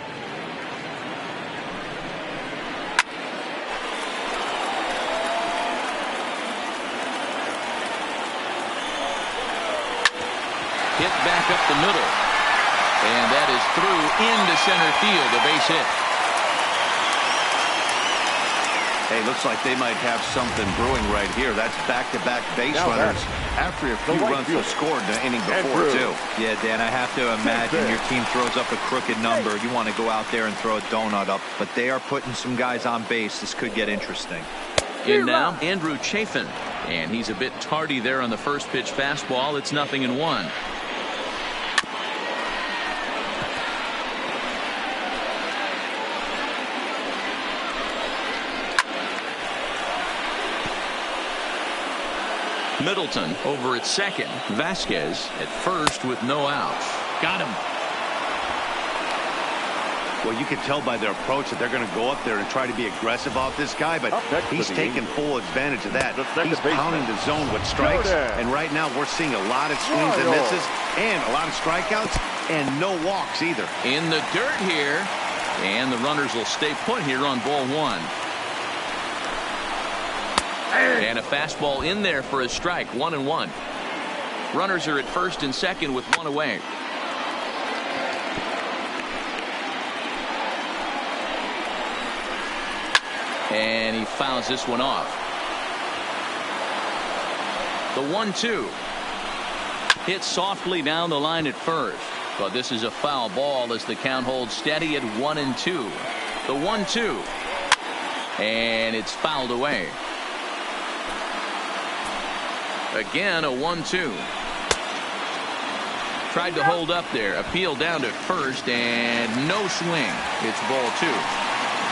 Hit back up the middle. And that is through into center field, a base hit. Hey, looks like they might have something brewing right here. That's back-to-back base runners after a few runs were scored the inning before, too. Yeah, Dan, I have to imagine your team throws up a crooked number. You want to go out there and throw a donut up, but they are putting some guys on base. This could get interesting. In now, Andrew Chafin, and he's a bit tardy there on the first pitch fastball. It's 0-1. Middleton over at second. Vasquez at first with no outs. Got him. Well, you can tell by their approach that they're going to go up there and try to be aggressive off this guy, but he's taking full advantage of that. He's pounding the zone with strikes, and right now we're seeing a lot of swings and misses and a lot of strikeouts and no walks either. In the dirt here, and the runners will stay put here on ball 1. And a fastball in there for a strike, 1-1. Runners are at first and second with one away. And he fouls this one off. The 1-2. Hit softly down the line at first. But this is a foul ball as the count holds steady at 1-2. The 1-2. And it's fouled away. Again, a 1-2. Tried to hold up there. Appeal down to first and no swing. It's ball 2.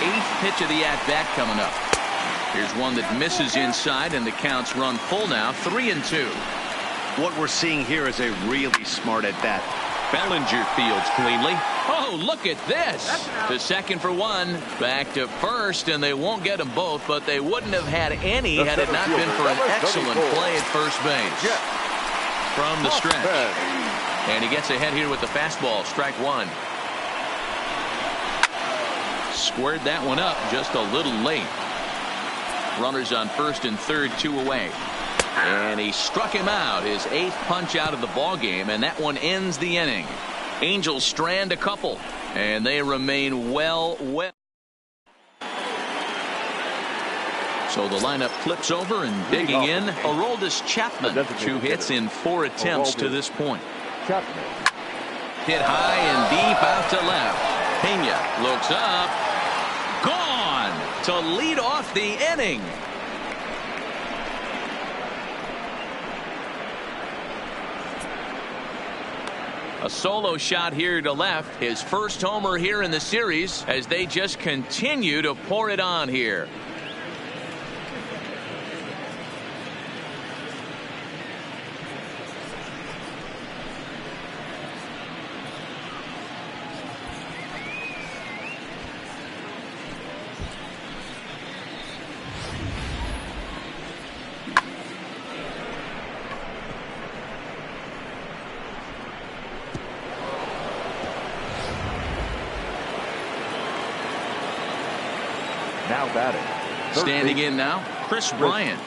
8th pitch of the at-bat coming up. Here's one that misses inside and the counts run full now. 3-2. What we're seeing here is a really smart at-bat. Bellinger fields cleanly. Oh, look at this. To second for one. Back to first, and they won't get them both, but they wouldn't have had any had it not been for an excellent play at first base. From the stretch. And he gets ahead here with the fastball. Strike one. Squared that one up just a little late. Runners on first and third, 2 away. And he struck him out, his 8th punch out of the ball game, and that one ends the inning. Angels strand a couple, and they remain well. So the lineup flips over and digging in. Aroldis Chapman, 2 hits in 4 attempts to this point. Hit high and deep out to left. Pena looks up. Gone to lead off the inning. A solo shot here to left. His first homer here in the series as they just continue to pour it on here. Now batting. Standing in now, Chris Bryant.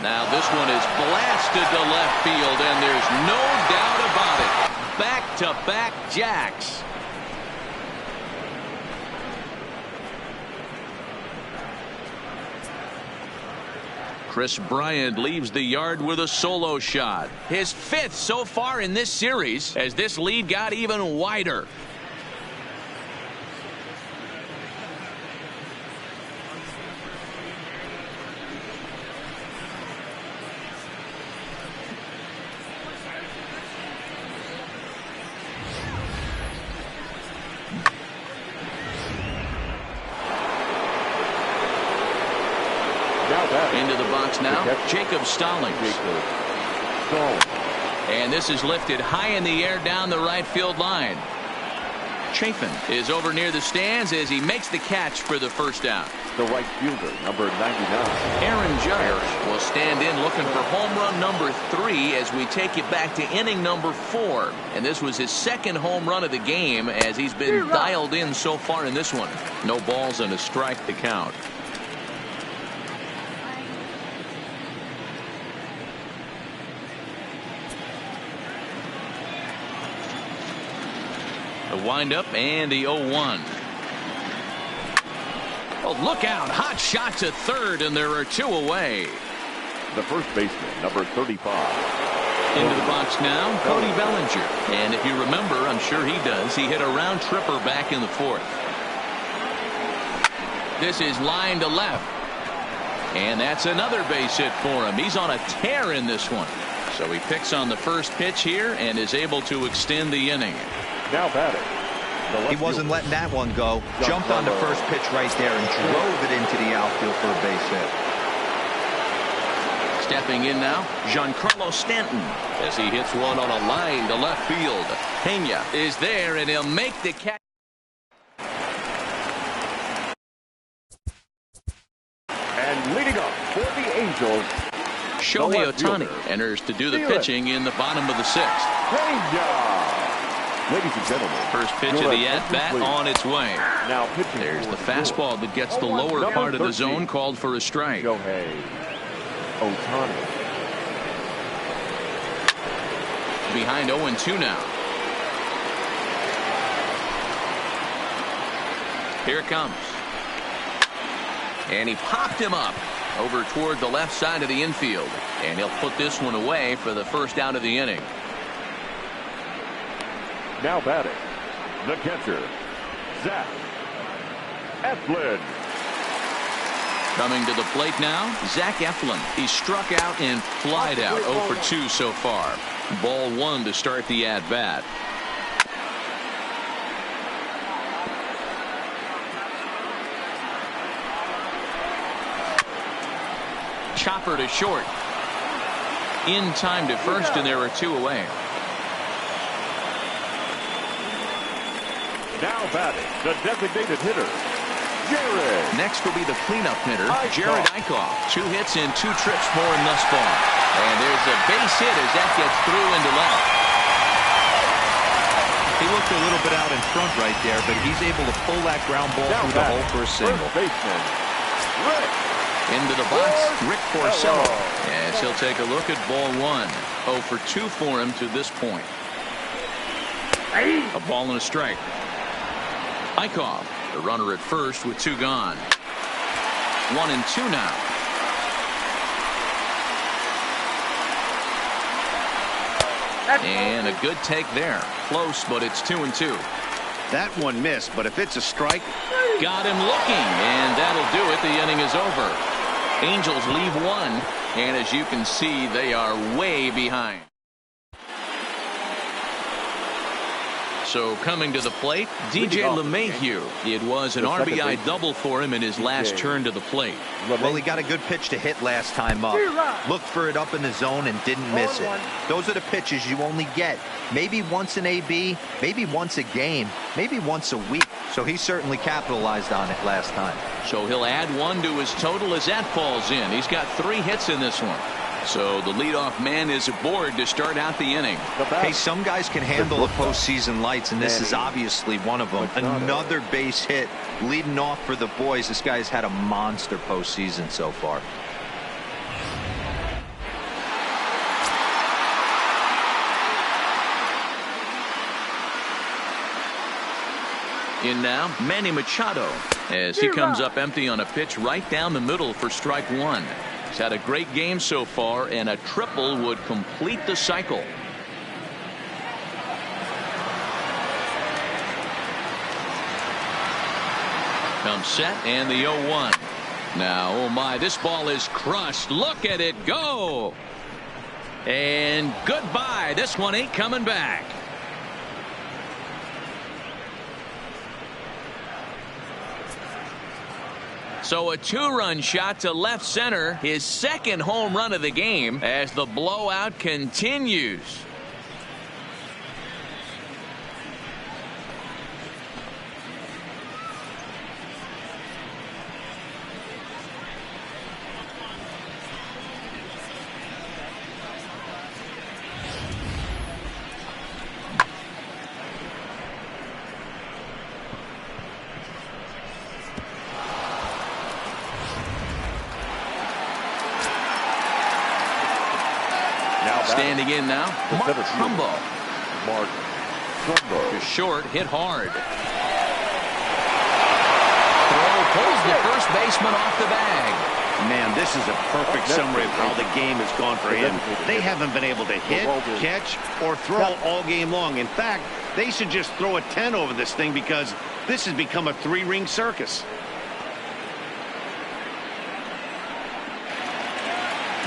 Now this one is blasted to left field, and there's no doubt about it. Back-to-back jacks. Chris Bryant leaves the yard with a solo shot. His 5th so far in this series as this lead got even wider. Into the box now, Jacob Stallings. And this is lifted high in the air down the right field line. Chafin is over near the stands as he makes the catch for the first out. The right fielder, number 99. Aaron Judge will stand in looking for home run number 3 as we take it back to inning number 4. And this was his 2nd home run of the game as he's been dialed in so far in this one. No balls and a strike to count. The windup and the 0-1. Oh, look out. Hot shot to third, and there are 2 away. The first baseman, number 35. Into the box now, Cody Bellinger. And if you remember, I'm sure he does, he hit a round tripper back in the 4th. This is line to left. And that's another base hit for him. He's on a tear in this one. So he picks on the first pitch here and is able to extend the inning. Now batting. He wasn't letting that one go. Jumped on the first pitch right there and drove it into the outfield for a base hit. Stepping in now, Giancarlo Stanton as he hits one on a line to left field. Pena is there and he'll make the catch. And leading up for the Angels, Shohei Ohtani enters to do the pitching in the bottom of the 6th. Pena. Ladies and gentlemen, first pitch of the at-bat on its way. Now pitching. There's the fastball that gets the lower part of the zone called for a strike. Shohei Ohtani. behind 0-2 now. Here it comes. And he popped him up over toward the left side of the infield. And he'll put this one away for the first out of the inning. Now batting, the catcher, Zach Eflin. Coming to the plate now, Zach Eflin. He struck out and flied out 0-2 so far. Ball 1 to start the at-bat. Chopper to short. In time to first, and there are 2 away. Now batting, the designated hitter, Jared. Next will be the cleanup hitter, Jared Eichhoff. 2 hits and 2 trips for him thus far. And there's a base hit as that gets through into left. He looked a little bit out in front right there, but he's able to pull that ground ball through the hole for a single. First baseman, Rick. Into the box, Rick Porcello. As he'll take a look at ball 1. 0-2 for him to this point. A ball and a strike. Eichhoff, the runner at first with 2 gone. 1-2 now. And a good take there. Close, but it's 2-2. That one missed, but if it's a strike. Got him looking, and that'll do it. The inning is over. Angels leave 1, and as you can see, they are way behind. So coming to the plate, DJ LeMahieu. It was an RBI double for him in his last turn to the plate. Well, he got a good pitch to hit last time up. Looked for it up in the zone and didn't miss it. Those are the pitches you only get maybe once in AB, maybe once a game, maybe once a week. So he certainly capitalized on it last time. So he'll add 1 to his total as that falls in. He's got 3 hits in this one. So the leadoff man is aboard to start out the inning. Hey, some guys can handle the postseason lights, and this is obviously one of them. Another base hit leading off for the boys. This guy's had a monster postseason so far. In now, Manny Machado, as he comes up empty on a pitch right down the middle for strike 1. He's had a great game so far, and a triple would complete the cycle. Comes set, and the 0-1. Now, oh my, this ball is crushed. Look at it go. And goodbye. This one ain't coming back. So a 2-run shot to left center, his second home run of the game as the blowout continues. Standing in now, Mark Trumbo. To short, hit hard. Throw pulls the first baseman off the bag. Man, this is a perfect summary of how the game has gone for him. They haven't been able to hit, catch, or throw all game long. In fact, they should just throw a 10 over this thing because this has become a 3-ring circus.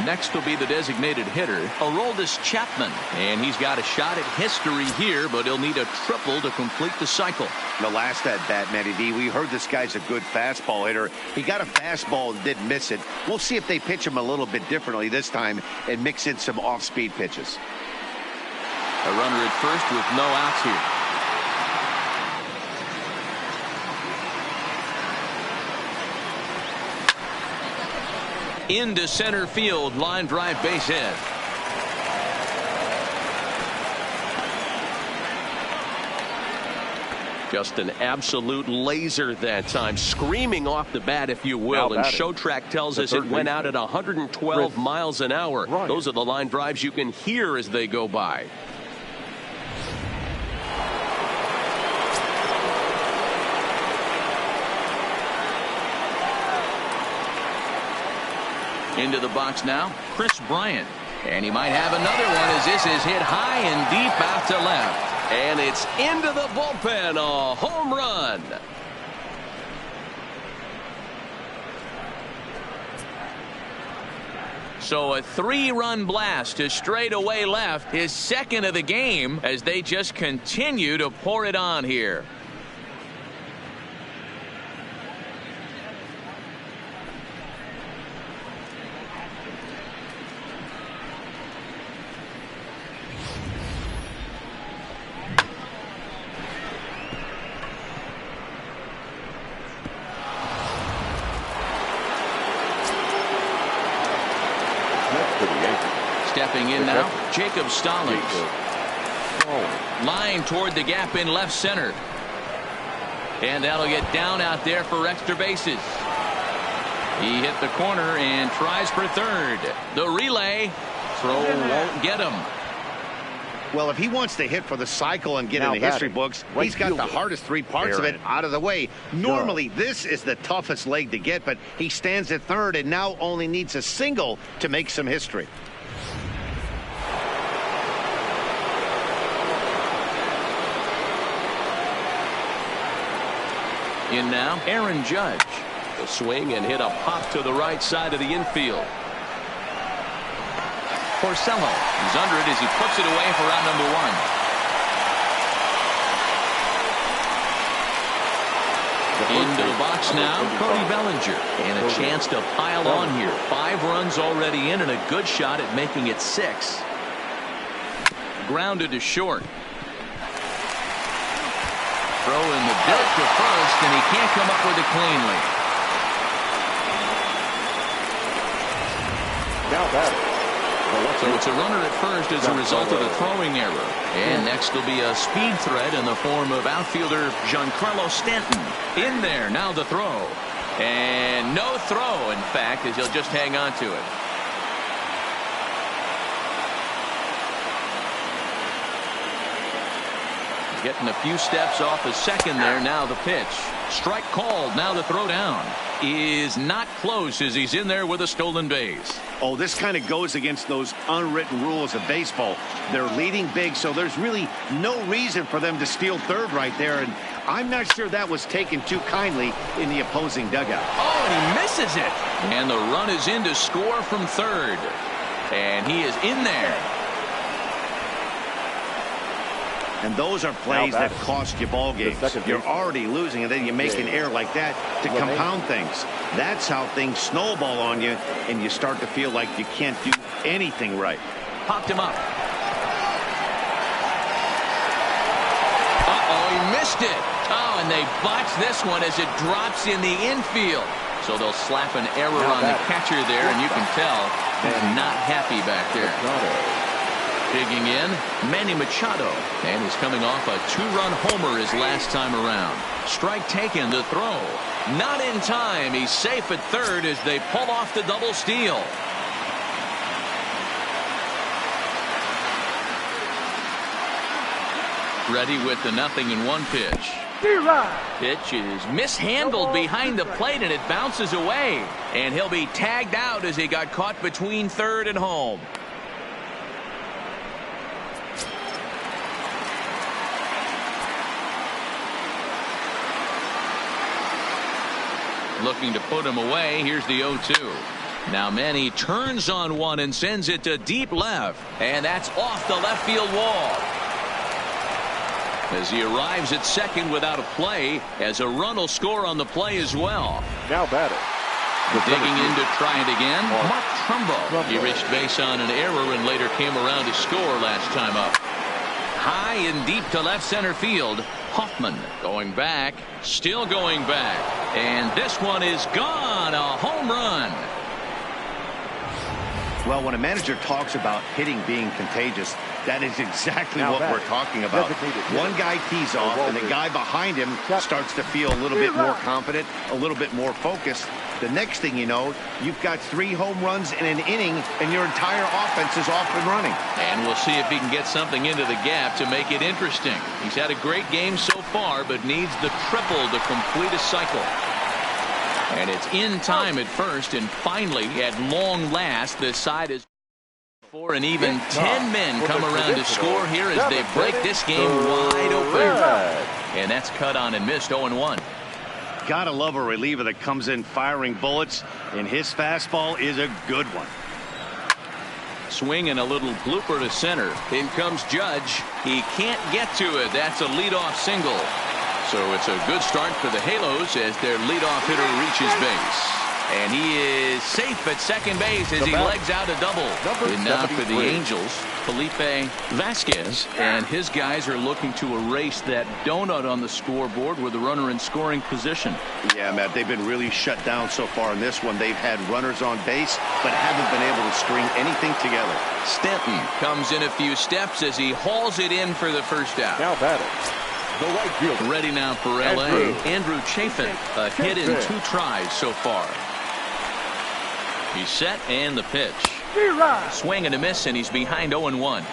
Next will be the designated hitter, Aroldis Chapman. And he's got a shot at history here, but he'll need a triple to complete the cycle. The last at-bat, Matty D, we heard this guy's a good fastball hitter. He got a fastball and didn't miss it. We'll see if they pitch him a little bit differently this time and mix in some off-speed pitches. A runner at first with no outs here. Into center field, line drive, base hit. Just an absolute laser that time, screaming off the bat, if you will. And Showtrack tells us it went out at 112 miles an hour. Those are the line drives you can hear as they go by. Into the box now, Chris Bryant. And he might have another one as this is hit high and deep out to left. And it's into the bullpen, a home run. So a 3-run blast to straightaway left, his second of the game, as they just continue to pour it on here. Stepping in now, Jacob Stallings. Line toward the gap in left center. And that'll get down out there for extra bases. He hit the corner and tries for third. The relay. Throw won't get him. Well, if he wants to hit for the cycle and get in the history books, he's got the hardest 3 parts of it out of the way. Normally, this is the toughest leg to get, but he stands at third and now only needs a single to make some history. In now, Aaron Judge. The swing and hit a pop to the right side of the infield. Porcello. He's under it as he puts it away for out number 1. Into the box now, Cody Bellinger. And a chance to pile on here. 5 runs already in and a good shot at making it 6. Grounded to short. Throw in the dirt to first, and he can't come up with it cleanly. Now batting. So it's a runner at first as a result of the throwing error. And next will be a speed threat in the form of outfielder Giancarlo Stanton. In there, now the throw. And no throw, in fact, as he'll just hang on to it. Getting a few steps off the second there. Now the pitch. Strike called. Now the throw down is not close as he's in there with a stolen base. Oh, this kind of goes against those unwritten rules of baseball. They're leading big, so there's really no reason for them to steal third right there. And I'm not sure that was taken too kindly in the opposing dugout. Oh, and he misses it. And the run is in to score from third. And he is in there. And those are plays that cost you ball games. You're already losing, and then you make an error like that to compound things. That's how things snowball on you, and you start to feel like you can't do anything right. Popped him up. Uh-oh, he missed it. Oh, and they botched this one as it drops in the infield. So they'll slap an error on the catcher there, and you can tell he's not happy back there. Digging in, Manny Machado, and he's coming off a 2-run homer his last time around. Strike taken to throw. Not in time. He's safe at third as they pull off the double steal. Ready with the 0-1 pitch. Pitch is mishandled behind the plate and it bounces away. And he'll be tagged out as he got caught between third and home. Looking to put him away. Here's the 0-2. Now Manny turns on one and sends it to deep left. And that's off the left field wall. As he arrives at second without a play, as a run will score on the play as well. Now batting. Digging in to try it again. Mark Trumbo. He reached base on an error and later came around to score last time up. High and deep to left center field. Hoffman going back, still going back, and this one is gone. A home run. Well, when a manager talks about hitting being contagious, that is exactly what we're talking about. One guy tees off and the guy behind him starts to feel a little bit more confident, a little bit more focused. The next thing you know, you've got 3 home runs in an inning and your entire offense is off and running. And we'll see if he can get something into the gap to make it interesting. He's had a great game so far, but needs the triple to complete a cycle. And it's in time at first, and finally, at long last, the side is for an even 10 men come around to score here as they break this game wide open. And that's cut on and missed 0-1. Gotta love a reliever that comes in firing bullets, and his fastball is a good one. Swing and a little blooper to center. In comes Judge. He can't get to it. That's a leadoff single. So it's a good start for the Halos as their leadoff hitter reaches base. And he is safe at second base as he legs out a double. And now for the Angels, Felipe Vasquez and his guys are looking to erase that donut on the scoreboard with the runner in scoring position. Yeah, Matt, they've been really shut down so far in this one. They've had runners on base, but haven't been able to string anything together. Stanton comes in a few steps as he hauls it in for the first out. Now batting, the right fielder. Ready now for L.A. Andrew Chafin, a hit in 2 tries so far. He's set and the pitch. Swing and a miss, and he's behind 0-1.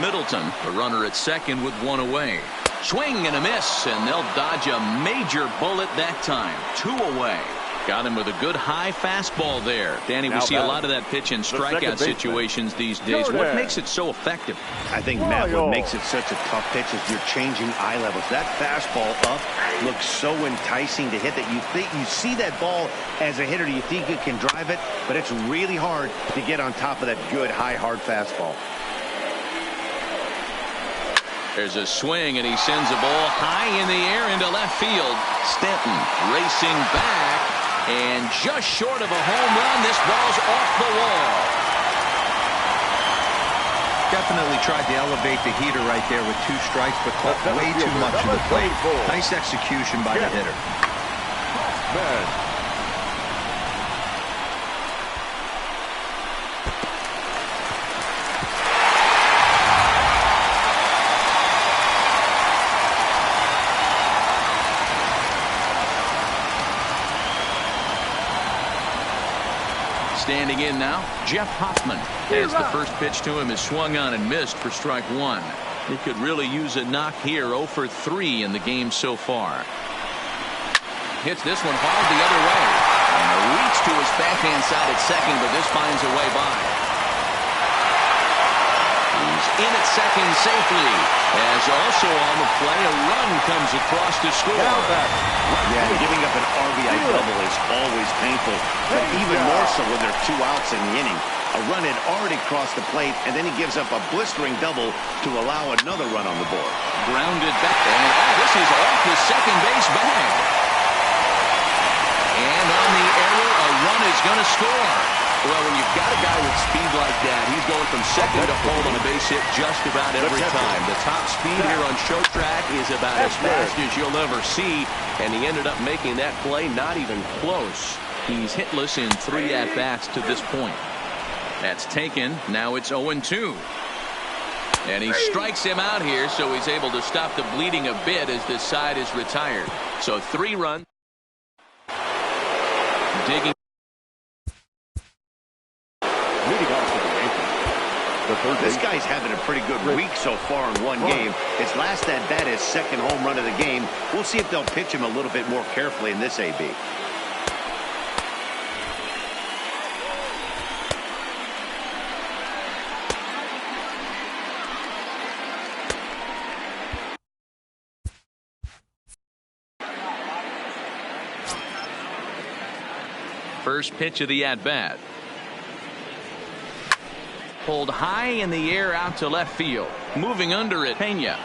Middleton, a runner at second with 1 away. Swing and a miss, and they'll dodge a major bullet that time. 2 away. Got him with a good high fastball there. Danny, we see a lot of that pitch in strikeout situations these days. What makes it so effective? I think, Matt, what makes it such a tough pitch is you're changing eye levels. That fastball up looks so enticing to hit that you see that ball as a hitter. You think you can drive it, but it's really hard to get on top of that good, high, hard fastball. There's a swing, and he sends a ball high in the air into left field. Stanton racing back. And just short of a home run, this ball's off the wall. Definitely tried to elevate the heater right there with 2 strikes, but caught way too much of the plate. Nice execution by the hitter. Standing in now, Jeff Hoffman. As the first pitch to him is swung on and missed for strike 1. He could really use a knock here. 0 for 3 in the game so far. Hits this one hard the other way. And a reach to his backhand side at second, but this finds a way by. He's in at second safely. As also on the play, a run comes across to score. Yeah, giving up an RBI double is always painful, but even more so when there are 2 outs in the inning. A run had already crossed the plate, and then he gives up a blistering double to allow another run on the board. Grounded back, and this is off his second base bag. And on the error, a run is going to score. Well, when you've got a guy with speed like that, he's going from second to home on a base hit just about every time. The top speed here on short track is about as fast as you'll ever see, and he ended up making that play not even close. He's hitless in 3 at-bats to this point. That's taken. Now it's 0-2. And he strikes him out here, so he's able to stop the bleeding a bit as this side is retired. So 3 runs. Digging. This guy's having a pretty good week so far in 1 game. His last at bat is second home run of the game. We'll see if they'll pitch him a little bit more carefully in this AB. First pitch of the at-bat. Pulled high in the air out to left field. Moving under it, Pena.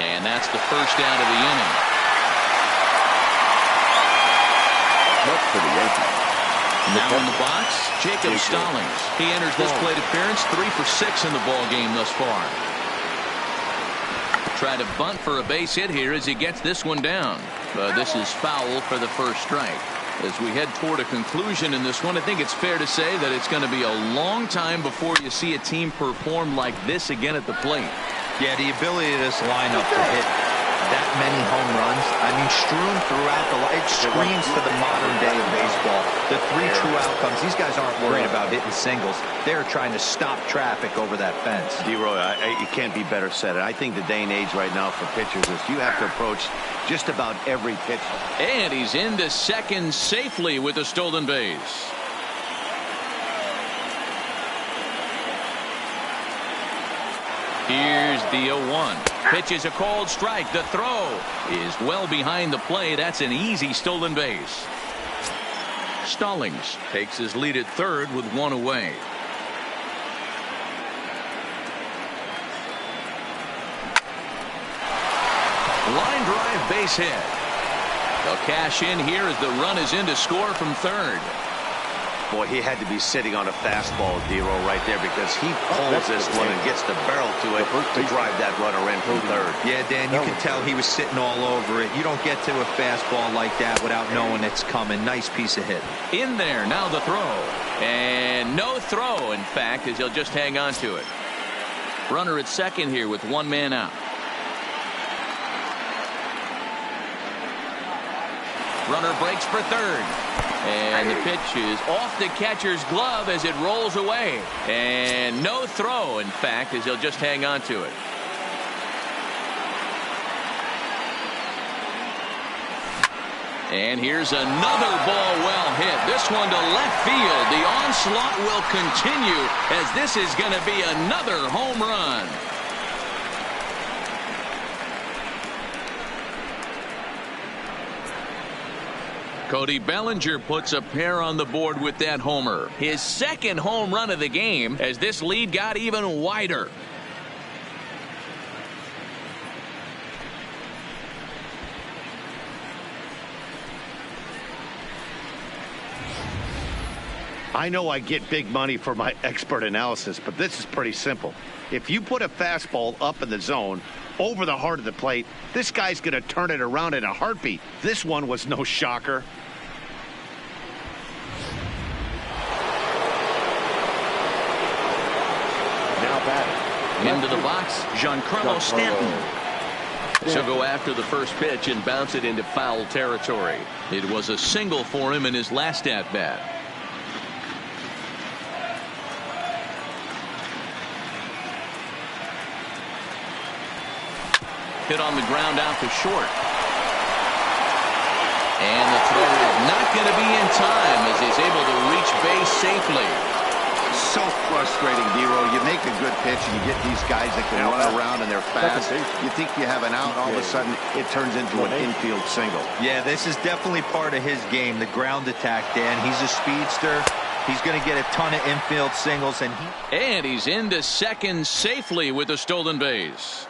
And that's the first out of the inning. Much for the Yankees. Now in the box, Jacob Stallings. He enters this plate appearance 3 for 6 in the ball game thus far. Try to bunt for a base hit here as he gets this one down. But this is foul for the first strike. As we head toward a conclusion in this one, I think it's fair to say that it's going to be a long time before you see a team perform like this again at the plate. Yeah, the ability of this lineup to hit That many home runs, I mean, strewn throughout it screams to the modern day of baseball. The 3 true outcomes. These guys aren't worried about hitting singles. They're trying to stop traffic over that fence. D-Roy, it can't be better said. I think the day and age right now for pitchers is you have to approach just about every pitch. And he's into second safely with a stolen base. Here's the 0-1. Pitch is a called strike. The throw is well behind the plate. That's an easy stolen base. Stallings takes his lead at third with 1 away. Line drive, base hit. They'll cash in here as the run is in to score from third. Boy, he had to be sitting on a fastball, D-Roy, right there, because he pulls this one and gets the barrel to it to drive that runner in from third. Yeah, Dan, you can tell he was sitting all over it. You don't get to a fastball like that without knowing it's coming. Nice piece of hit. In there, now the throw. And no throw, in fact, as he'll just hang on to it. Runner at second here with 1 man out. Runner breaks for third. And the pitch is off the catcher's glove as it rolls away. And no throw, in fact, as he'll just hang on to it. And here's another ball well hit. This one to left field. The onslaught will continue as this is going to be another home run. Cody Bellinger puts a pair on the board with that homer. His second home run of the game as this lead got even wider. I know I get big money for my expert analysis, but this is pretty simple. If you put a fastball up in the zone over the heart of the plate, this guy's going to turn it around in a heartbeat. This one was no shocker. Now batting. Into the box, Giancarlo Stanton. She'll go after the first pitch and bounce it into foul territory. It was a single for him in his last at-bat. Hit on the ground out to short. And the throw is not going to be in time as he's able to reach base safely. So frustrating, D-Roy. You make a good pitch and you get these guys that can run around and they're fast. You think you have an out, and all of a sudden it turns into an infield single. Yeah, this is definitely part of his game, the ground attack, Dan. He's a speedster. He's going to get a ton of infield singles. And he's into second safely with a stolen base.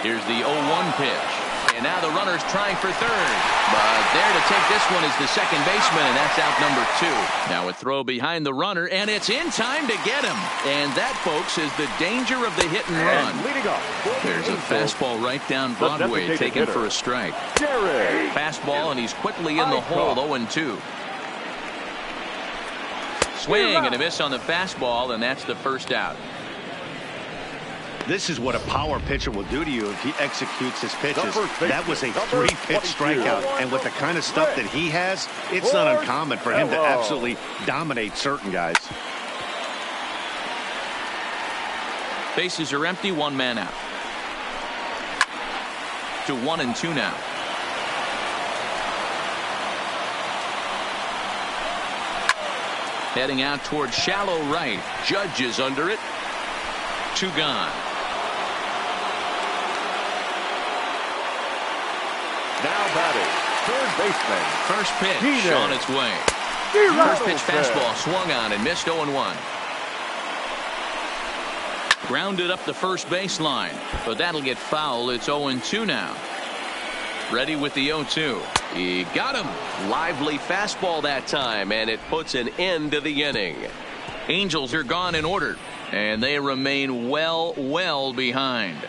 Here's the 0-1 pitch. And now the runner's trying for third. But there to take this one is the second baseman, and that's out number 2. Now a throw behind the runner, and it's in time to get him. And that, folks, is the danger of the hit and run. Leading off, There's a fastball right down Broadway, taken for a strike. Fastball, and he's quickly in the hole, 0-2. Swing and a miss on the fastball, and that's the first out. This is what a power pitcher will do to you if he executes his pitches. That was a 3-pitch strikeout, and with the kind of stuff that he has, it's not uncommon for him to absolutely dominate certain guys. Bases are empty, 1 man out. To 1-2 now. Heading out towards shallow right. Judge is under it. 2 gone. Now batting, third baseman. First pitch Keenan. on its way. First pitch fastball swung on and missed 0-1. Grounded up the first baseline, but that'll get foul. It's 0-2 now. Ready with the 0-2. He got him. Lively fastball that time, and it puts an end to the inning. Angels are gone in order, and they remain well behind.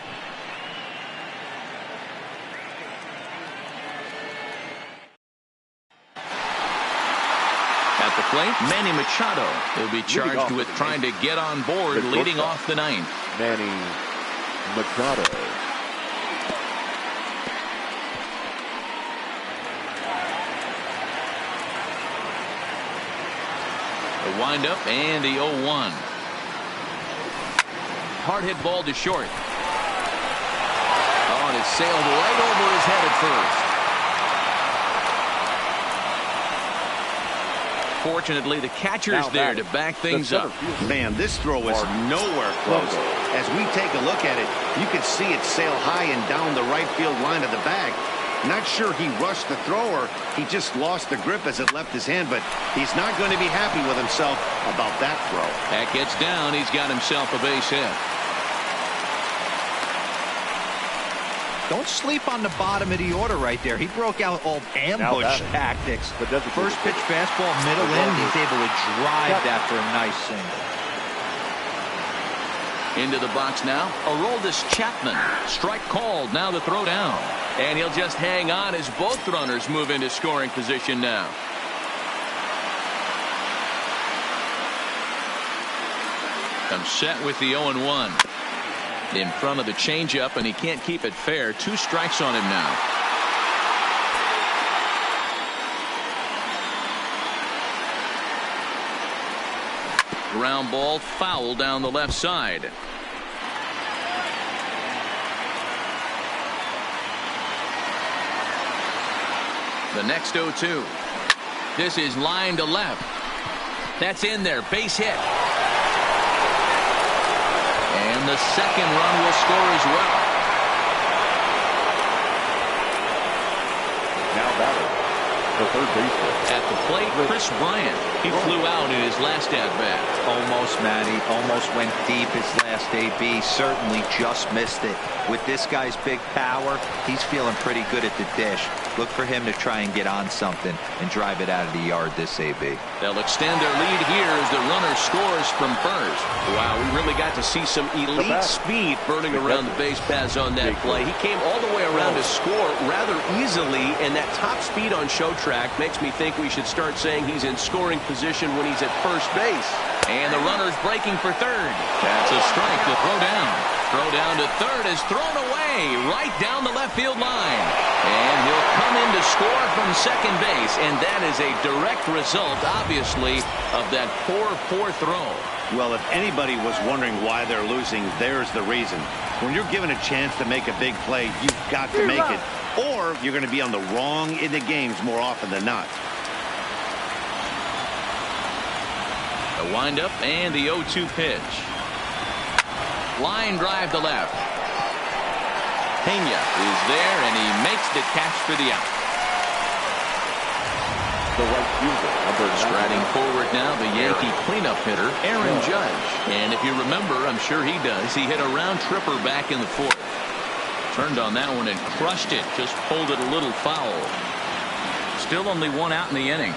At the plate, Manny Machado. He'll be charged with trying to get on board, leading off the 9th. Manny Machado. The windup and the 0-1. Hard hit ball to short. Oh, and it sailed right over his head at first. Fortunately, the catcher's there to back things up. Man, this throw is nowhere close. As we take a look at it, you can see it sail high and down the right field line of the bag. Not sure he rushed the thrower. He just lost the grip as it left his hand, but he's not going to be happy with himself about that throw. That gets down. He's got himself a base hit. Don't sleep on the bottom of the order right there. He broke out all ambush tactics. First pitch fastball, middle in. He's able to drive that for a nice single. Into the box now, Aroldis Chapman. Strike called. Now the throw down. And he'll just hang on as both runners move into scoring position now. I'm set with the 0-1. In front of the changeup, and he can't keep it fair. 2 strikes on him now. Ground ball foul down the left side. The next 0-2. This is line to left. That's in there. Base hit. And the second run will score as well. Now batting, the third baseman. At the plate, Chris Bryant. He flew out in his last at-bat. Almost, Matty. Almost went deep his last AB. Certainly just missed it. With this guy's big power, he's feeling pretty good at the dish. Look for him to try and get on something and drive it out of the yard this AB. They'll extend their lead here as the runner scores from first. Wow, we really got to see some elite speed burning around the base paths on that play. He came all the way around to score rather easily, and that top speed on show track makes me think we should start saying he's in scoring position when he's at first base. And the runner's breaking for third. That's a strike to throw down. Throw down to third is thrown away right down the left field line. And he'll come in to score from second base. And that is a direct result, obviously, of that poor throw. Well, if anybody was wondering why they're losing, there's the reason. When you're given a chance to make a big play, you've got to make it. Or you're going to be on the wrong end of games more often than not. The windup and the 0-2 pitch. Line drive to left. Pena is there, and he makes the catch for the out. The right fielder, number 9. Striding forward now, the Yankee cleanup hitter, Aaron Judge. And if you remember, I'm sure he does, he hit a round tripper back in the 4th. Turned on that one and crushed it. Just pulled it a little foul. Still only one out in the inning.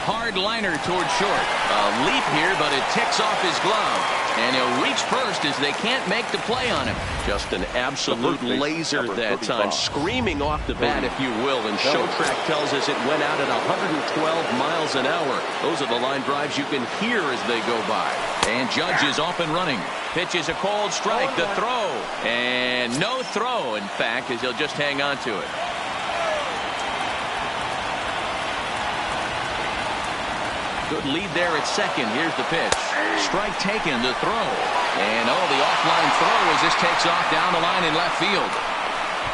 Hard liner toward short. A leap here, but it ticks off his glove. And he'll reach first as they can't make the play on him. Just an absolute laser that time. Screaming off the bat, if you will. And Show Track tells us it went out at 112 miles an hour. Those are the line drives you can hear as they go by. And Judge is off and running. Pitches a cold strike. The throw. And no throw, in fact, as he'll just hang on to it. Good lead there at second. Here's the pitch. Strike taken. The throw. And the offline throw as this takes off down the line in left field.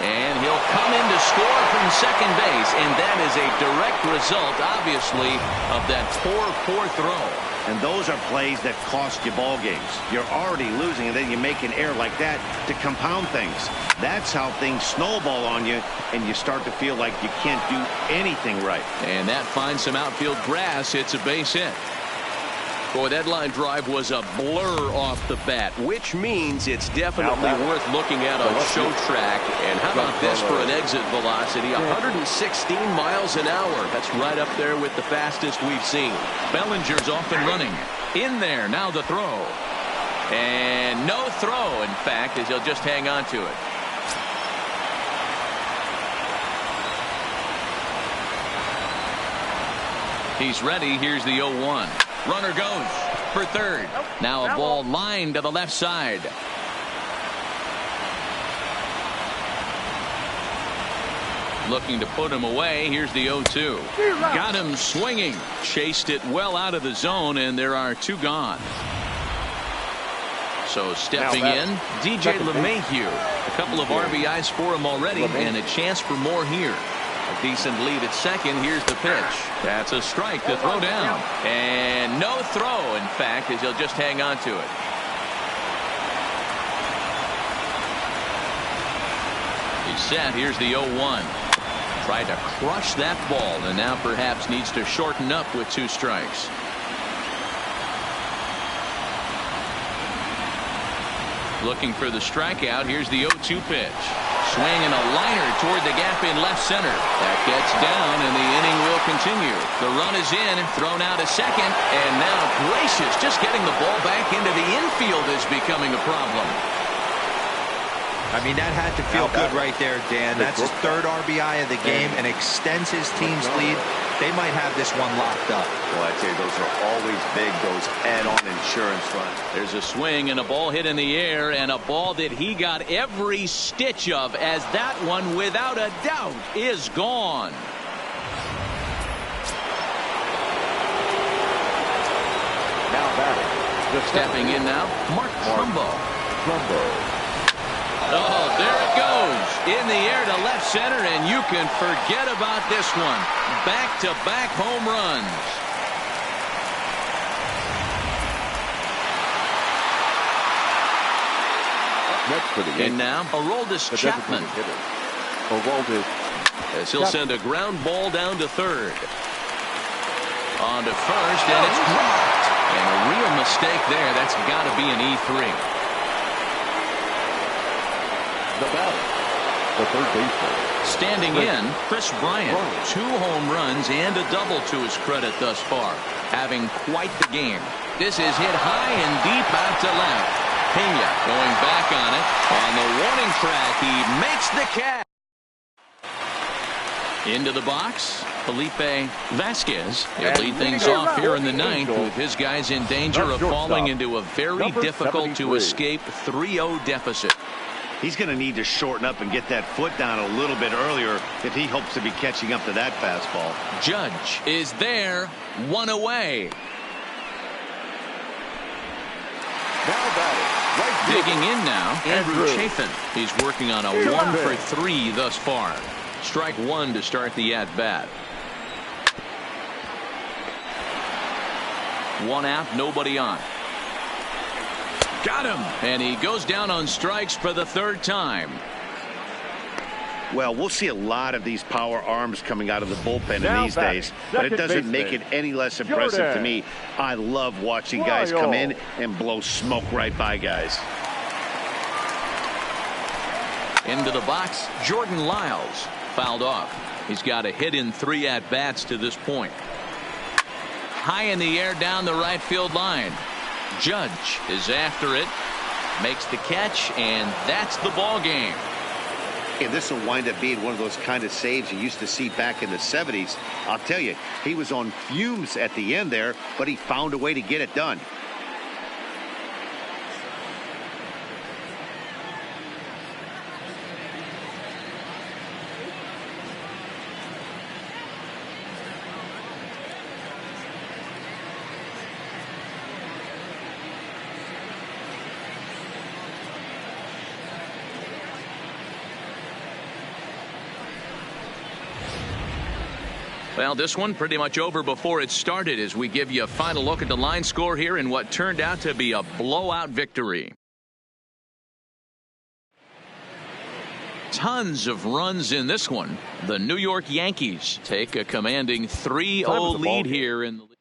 And he'll come in to score from second base. And that is a direct result, obviously, of that poor throw. And those are plays that cost you ball games. You're already losing, and then you make an error like that to compound things. That's how things snowball on you, and you start to feel like you can't do anything right. And that finds some outfield grass. It's a base hit. Boy, that line drive was a blur off the bat. Which means it's definitely worth looking at on Show Track. And how about this for an exit velocity? 116 miles an hour. That's right up there with the fastest we've seen. Bellinger's off and running. In there, now the throw. And no throw, in fact, as he'll just hang on to it. He's ready. Here's the 0-1. Runner goes for third. Now a ball lined to the left side. Looking to put him away. Here's the 0-2. Got him swinging. Chased it well out of the zone, and there are two gone. So stepping in, DJ LeMahieu. A couple of RBIs for him already, and a chance for more here. A decent lead at second. Here's the pitch. That's a strike to throw down. And no throw, in fact, as he'll just hang on to it. He's set. Here's the 0-1. Tried to crush that ball, and now perhaps needs to shorten up with two strikes. Looking for the strikeout. Here's the 0-2 pitch. Swinging a liner toward the gap in left center. That gets down, and the inning will continue. The run is in, thrown out a second, and now gracious, just getting the ball back into the infield is becoming a problem. I mean, that had to feel good right there, Dan. That's his third RBI of the game and extends his team's lead. They might have this one locked up. Well, I tell you, those are always big, those add-on insurance runs. There's a swing and a ball hit in the air, and a ball that he got every stitch of, as that one, without a doubt, is gone. Now batting. Stepping in now, Mark Trumbo. Oh, there it goes. In the air to left center, and you can forget about this one. Back-to-back home runs. Next for the game. And now, Aroldis Chapman. As he'll send a ground ball down to third. On to first, and it's dropped. And a real mistake there. That's got to be an E3. The batter, the third baseman. Standing in, Chris Bryant. 2 home runs and a double to his credit thus far. Having quite the game. This is hit high and deep out to left. Pena going back on it. On the warning track, he makes the catch. Into the box, Felipe Vasquez. He'll lead things off here in the 9th with his guys in danger of falling into a very difficult to escape 3-0 deficit. He's going to need to shorten up and get that foot down a little bit earlier if he hopes to be catching up to that fastball. Judge is there, 1 away. Now batting. Right Digging in now, Andrew Chafin. He's working on a 1 for 3 thus far. Strike 1 to start the at-bat. 1 out, nobody on. Got him, and he goes down on strikes for the 3rd time. Well, we'll see a lot of these power arms coming out of the bullpen in these days, but it second doesn't make it baseman, any less impressive to Jordan. me. I love watching guys come in and blow smoke right by guys. Into the box, Jordan Lyles fouled off. He's got a hit in 3 at-bats to this point. High in the air down the right field line. Judge is after it, makes the catch, and that's the ball game. And this will wind up being one of those kind of saves you used to see back in the 70s. I'll tell you, he was on fumes at the end there, but he found a way to get it done. Well, this one pretty much over before it started as we give you a final look at the line score here in what turned out to be a blowout victory. Tons of runs in this one. The New York Yankees take a commanding 3-0 lead here in the